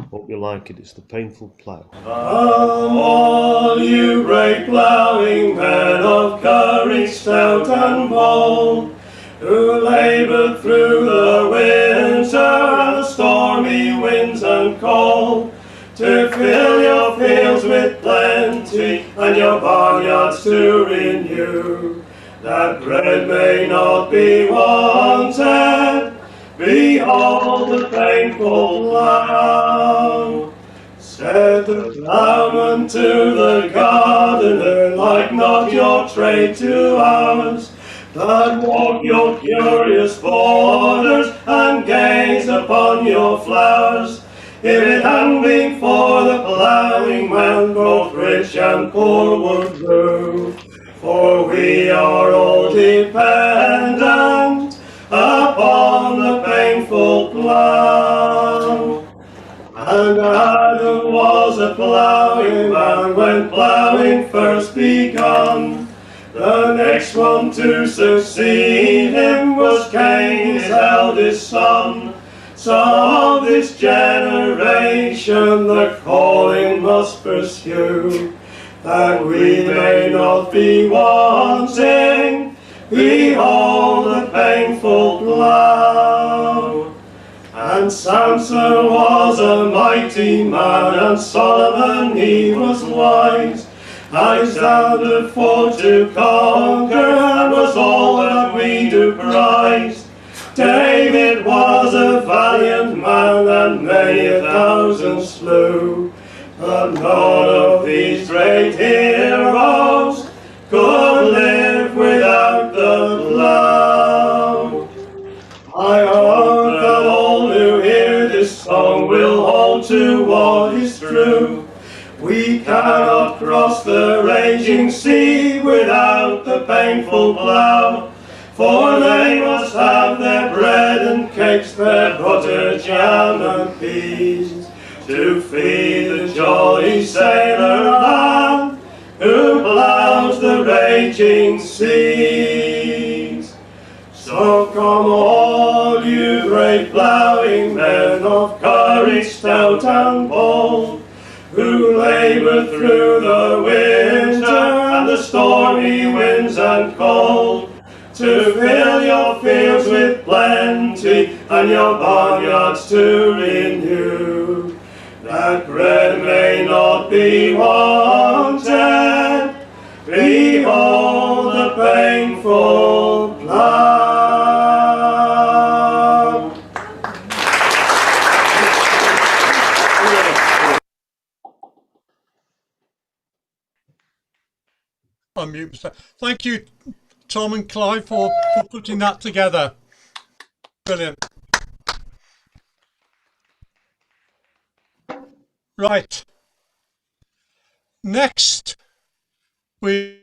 Hope you like it. It's The Painful Plough. All you brave ploughing men of courage stout and bold, who laboured through the winter and stormy winds and cold, to fill your fields with plenty and your barnyards to renew, that bread may not be wanted. Behold the painful plough. Said the ploughman to the gardener, like not your trade to ours, but walk your curious borders and gaze upon your flowers. If it hadn't been for the ploughing man, both rich and poor would do. For we are all dependent upon the painful plough. And Adam was a ploughing man when ploughing first begun. The next one to succeed him was Cain, his eldest son. So of this generation the calling must pursue, that we may not be wanting. Behold the painful plough. And And Samson was a mighty man, and Solomon he was wise. Alexander fought to conquer, and was all that we do prize. David was a valiant man, and many a thousand slew. But none of these great heroes could live without the blood. I hope that all who hear this song will hold to what is true. We cannot cross the raging sea without the painful plough, for they must have their bread and cakes, their butter, jam and peas, to feed the jolly sailor lad who ploughs the raging seas. So come all you brave ploughing men of courage stout and bold, who labour through the winter and the stormy winds and cold, to fill your fields with plenty and your barnyards to renew, that bread may not be wanted. Behold the painful plough. Unmute myself. Thank you, Tom and Clive, for putting that together. Brilliant. Right. Next, we...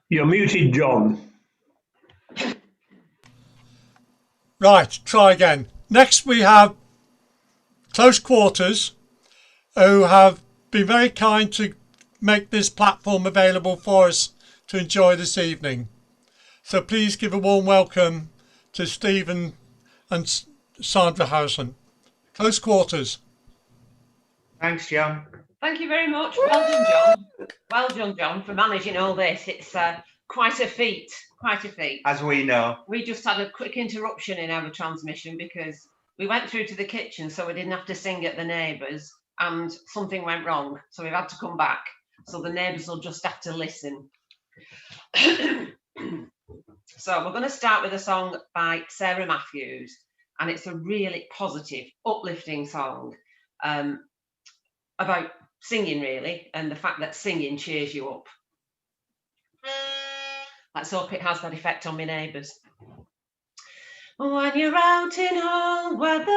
You're muted, John. Right, try again. Next, we have Close Quarters, who have been very kind to make this platform available for us to enjoy this evening. So please give a warm welcome to Stephen and Sandra Housen. Close Quarters. Thanks, John. Thank you very much. Well done, John. Well done, John, for managing all this. It's quite a feat, quite a feat. As we know. We just had a quick interruption in our transmission because we went through to the kitchen so we didn't have to sing at the neighbours, and something went wrong. So we've had to come back. So the neighbours will just have to listen. So we're going to start with a song by Sarah Matthews, and it's a really positive, uplifting song about singing, really, and the fact that singing cheers you up. Let's hope it has that effect on my neighbours. When you're out in all weathers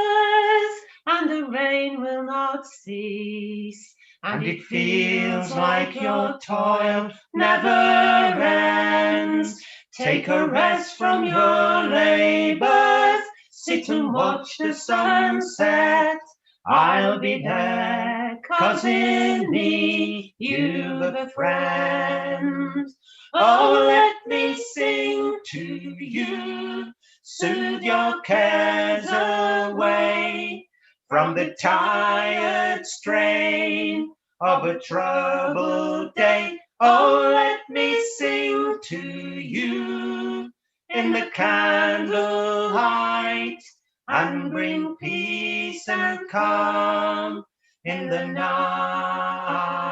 and the rain will not cease, and it feels like your toil never ends, take a rest from your labours, sit and watch the sunset. I'll be there, 'cause in me you've a friend. Oh, let me sing to you, soothe your cares away from the tired strain of a troubled day. Oh, let me sing to you in the candlelight and bring peace and calm in the night.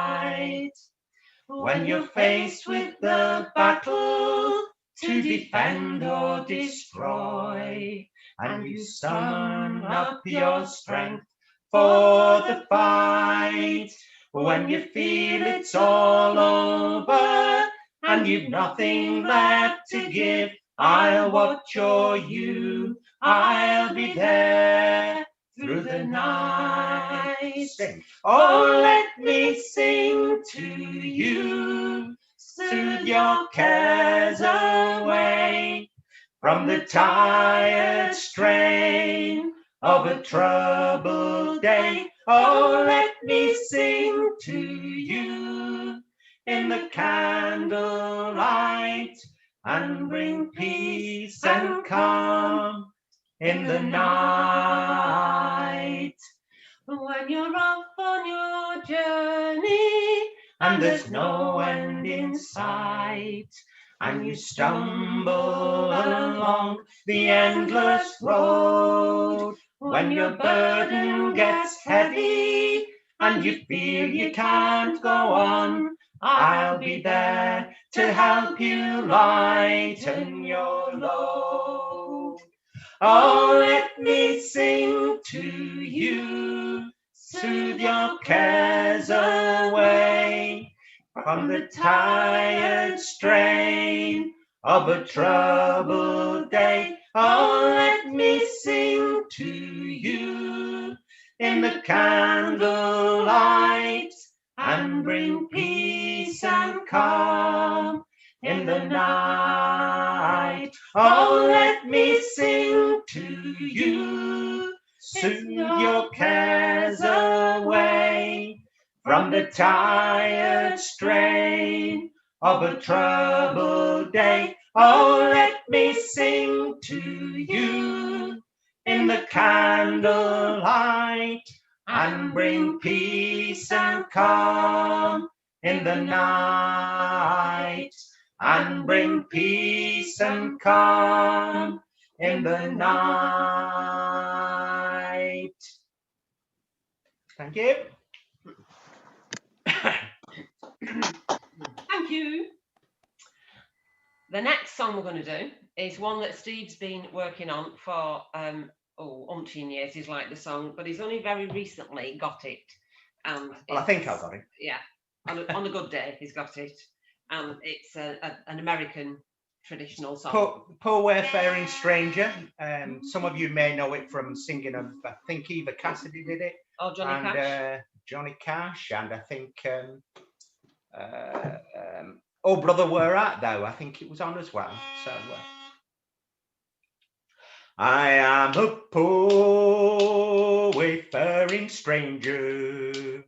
When you're faced with the battle to defend or destroy, and you summon up your strength for the fight, when you feel it's all over and you've nothing left to give, I'll watch o'er you, I'll be there through the night. Sing. Oh, let me sing to you, soothe your cares away from the tired strain of a troubled day. Oh, let me sing to you in the candlelight and bring peace and calm in the night. journey, and there's no end in sight, and you stumble along the endless road. When your burden gets heavy and you feel you can't go on, I'll be there to help you lighten your load. Oh, let me sing to you, soothe your cares away from the tired strain of a troubled day. Oh, let me sing to you in the candlelight and bring peace and calm in the night. Oh, let me sing to you, soothe your cares away from the tired strain of a troubled day. Oh, let me sing to you in the candlelight and bring peace and calm in the night, and bring peace and calm in the night. Thank you. Thank you. The next song we're going to do is one that Steve's been working on for umpteen years. He's liked the song, but he's only very recently got it. And well, I think I've got it. Yeah, on a good day, he's got it. And it's an American traditional song. Poor Wayfaring Stranger. Some of you may know it from singing of, I think Eva Cassidy did it. Oh, Johnny Cash. Johnny Cash, and I think Oh Brother Where Art Thou, I think it was on as well. So I am a poor wayfaring stranger,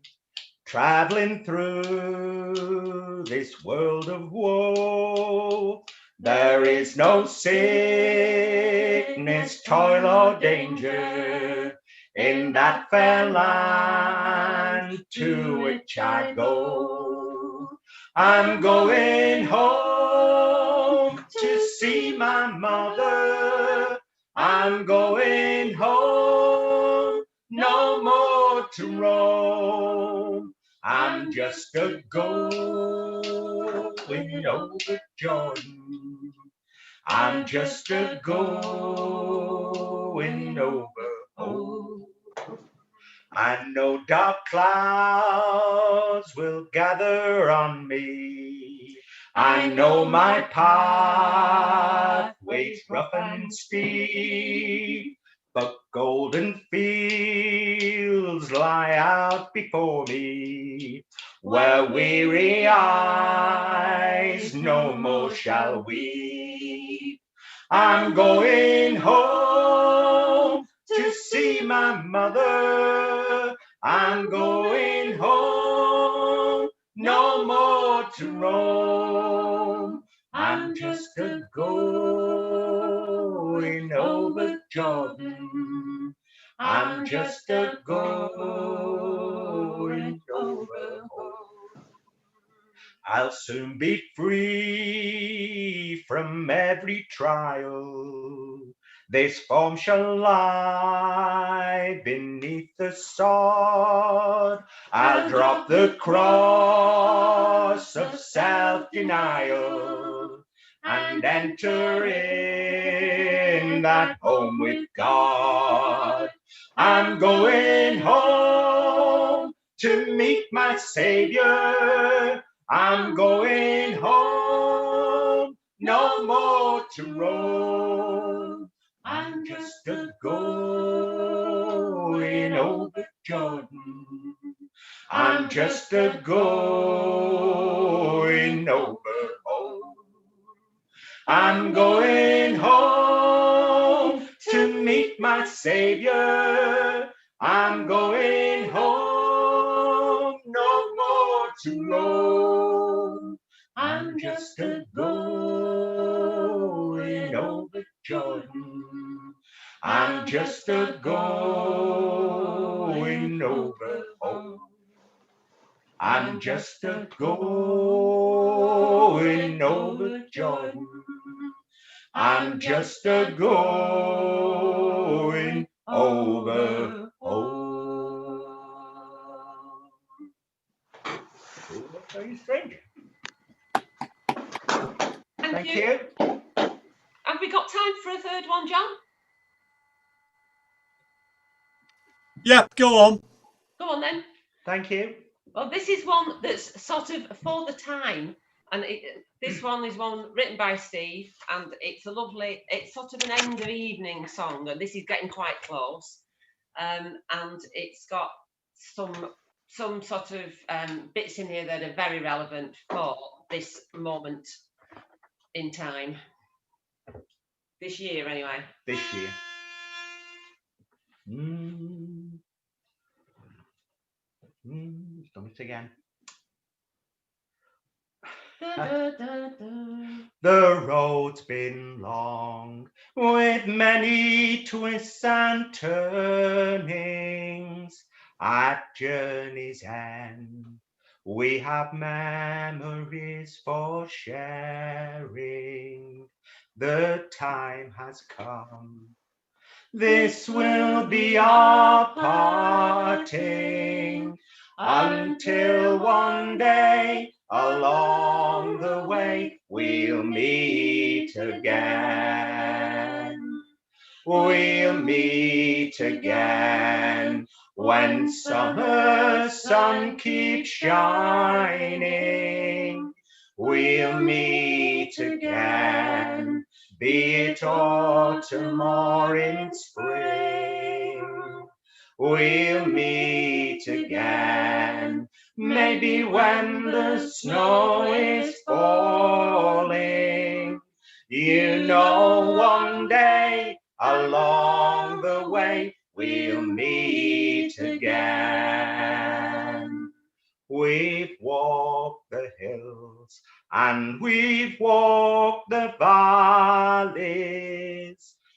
traveling through this world of woe. There is no sickness, toil, or danger in that fair land to which I go. I'm going home to see my mother. I'm going home, no more to roam. I'm just a going over Jordan. I'm just a going over home. And no dark clouds will gather on me. I know my pathway's rough and steep, but golden fields lie out before me, where weary eyes no more shall weep. I'm going home to see my mother. I'm going home, no more to roam. I'm just a going over Jordan. I'm just a going over home. I'll soon be free from every trial. This form shall lie beneath the sod. I'll drop the cross of self-denial and enter in that home with God. I'm going home to meet my Savior. I'm going home, no more to roam. I'm just a going over Jordan. I'm just a going over home. I'm going home to meet my Savior. I'm going home, no more to roam. I'm just a going over Jordan. I'm just a going over home. I'm just a going over Jordan. I'm just a going over home. Very strange. Thank you. Have we got time for a third one, John? Yep, go on. Go on then. Thank you. Well, this is one that's sort of for the time, and this one is one written by Steve, and it's a lovely, it's sort of an end of evening song, and this is getting quite close, and it's got some sort of bits in here that are very relevant for this moment in time, this year anyway. This year. It's done it again. The road's been long, with many twists and turnings. At journey's end, we have memories for sharing. The time has come. This will be our parting, until one day along the way we'll meet again. We'll meet again when summer's sun keeps shining. We'll meet again, be it autumn or in spring. We'll meet again, maybe when the snow is falling. You know, one day along the way we'll meet again. We've walked the hills and we've walked the valleys,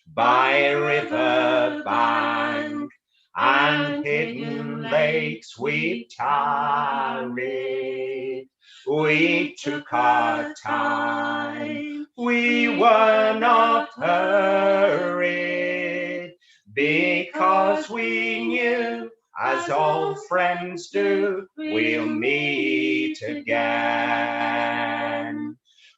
by river bank and hidden lakes we've tarried. We took our time, we were not hurried, because we knew, as old friends do, we'll meet again.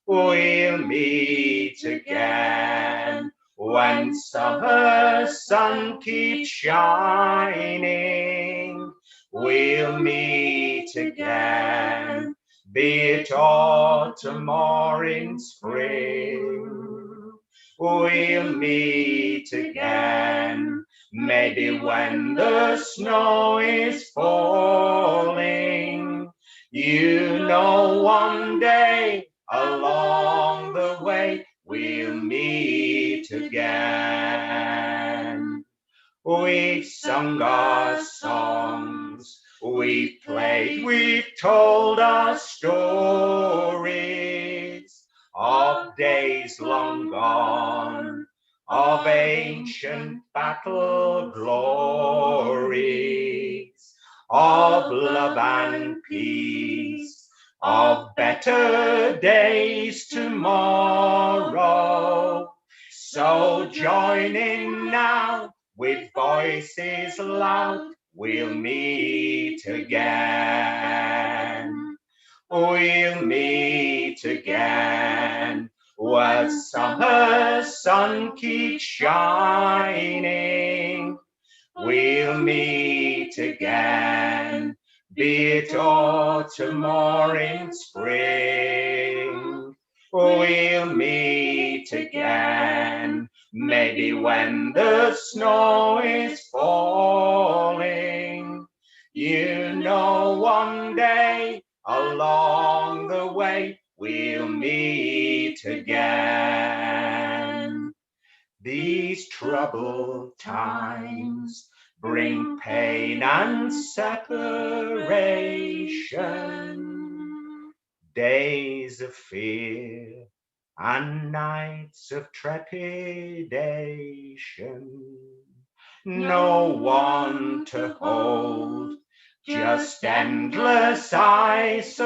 We'll meet again when summer's sun keeps shining. We'll meet again, be it autumn or in spring. We'll meet again, maybe when the snow is falling. You know, one day along the way we'll meet again. We've sung our songs, we've played, we've told our stories of days long gone, of ancient battle glories, of love and peace, of better days tomorrow. So join in now with voices loud, we'll meet again. We'll meet again where summer's sun keeps shining. We'll meet again, be it autumn or in spring. We'll meet again, maybe when the snow is falling. You know, one day along the way we'll meet again. These troubled times bring pain and separation, days of fear and nights of trepidation. No one to hold just endless isolation.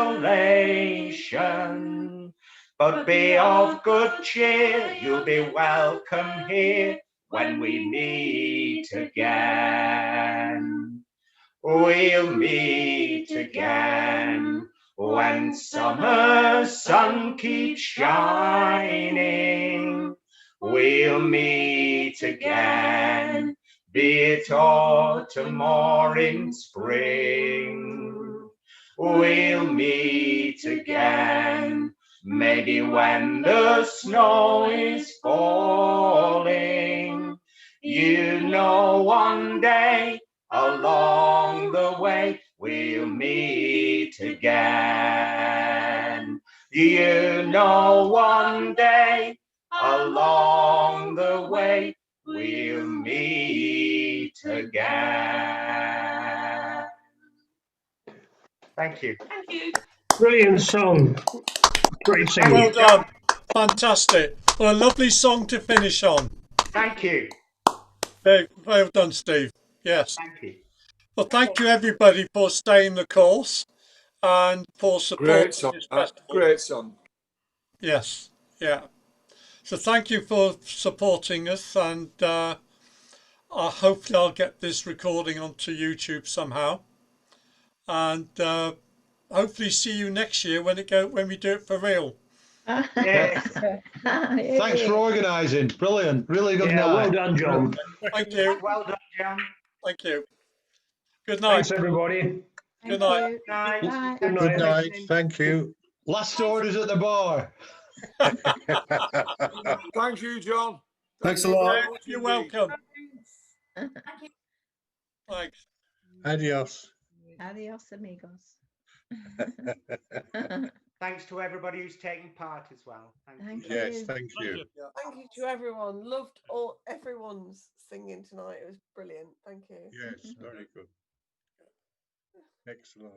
But be of good cheer, you'll be welcome here when we meet again. We'll meet again when summer's sun keeps shining. We'll meet again, be it autumn or in spring. We'll meet again, maybe when the snow is falling. You know, one day along the way we'll meet again. You know, one day along the way we'll meet again. Thank you. Thank you. Brilliant song. Great singing. Well done. Fantastic. Well, a lovely song to finish on. Thank you. Very well done, Steve. Yes. Thank you. Well, thank you everybody for staying the course and for supporting Great song. this festival. Great song. Yes. Yeah. So thank you for supporting us, and hopefully I'll get this recording onto YouTube somehow, and hopefully see you next year when we do it for real. Yes. Thanks for organising. Brilliant. Really good night. Well done, John. Thank you. Well done, John. Thank you. Good night. Thanks, everybody. Good night. Good night. Good night. Good night. Thank you. Last orders at the bar. Thank you, John. Thanks a lot. You're welcome. Thank you. Thanks. Adios. Adios, amigos. Thanks to everybody who's taken part as well. Thank you. Yes, thank you. Thank you to everyone. Loved everyone's singing tonight. It was brilliant. Thank you. Yes, very good. Excellent.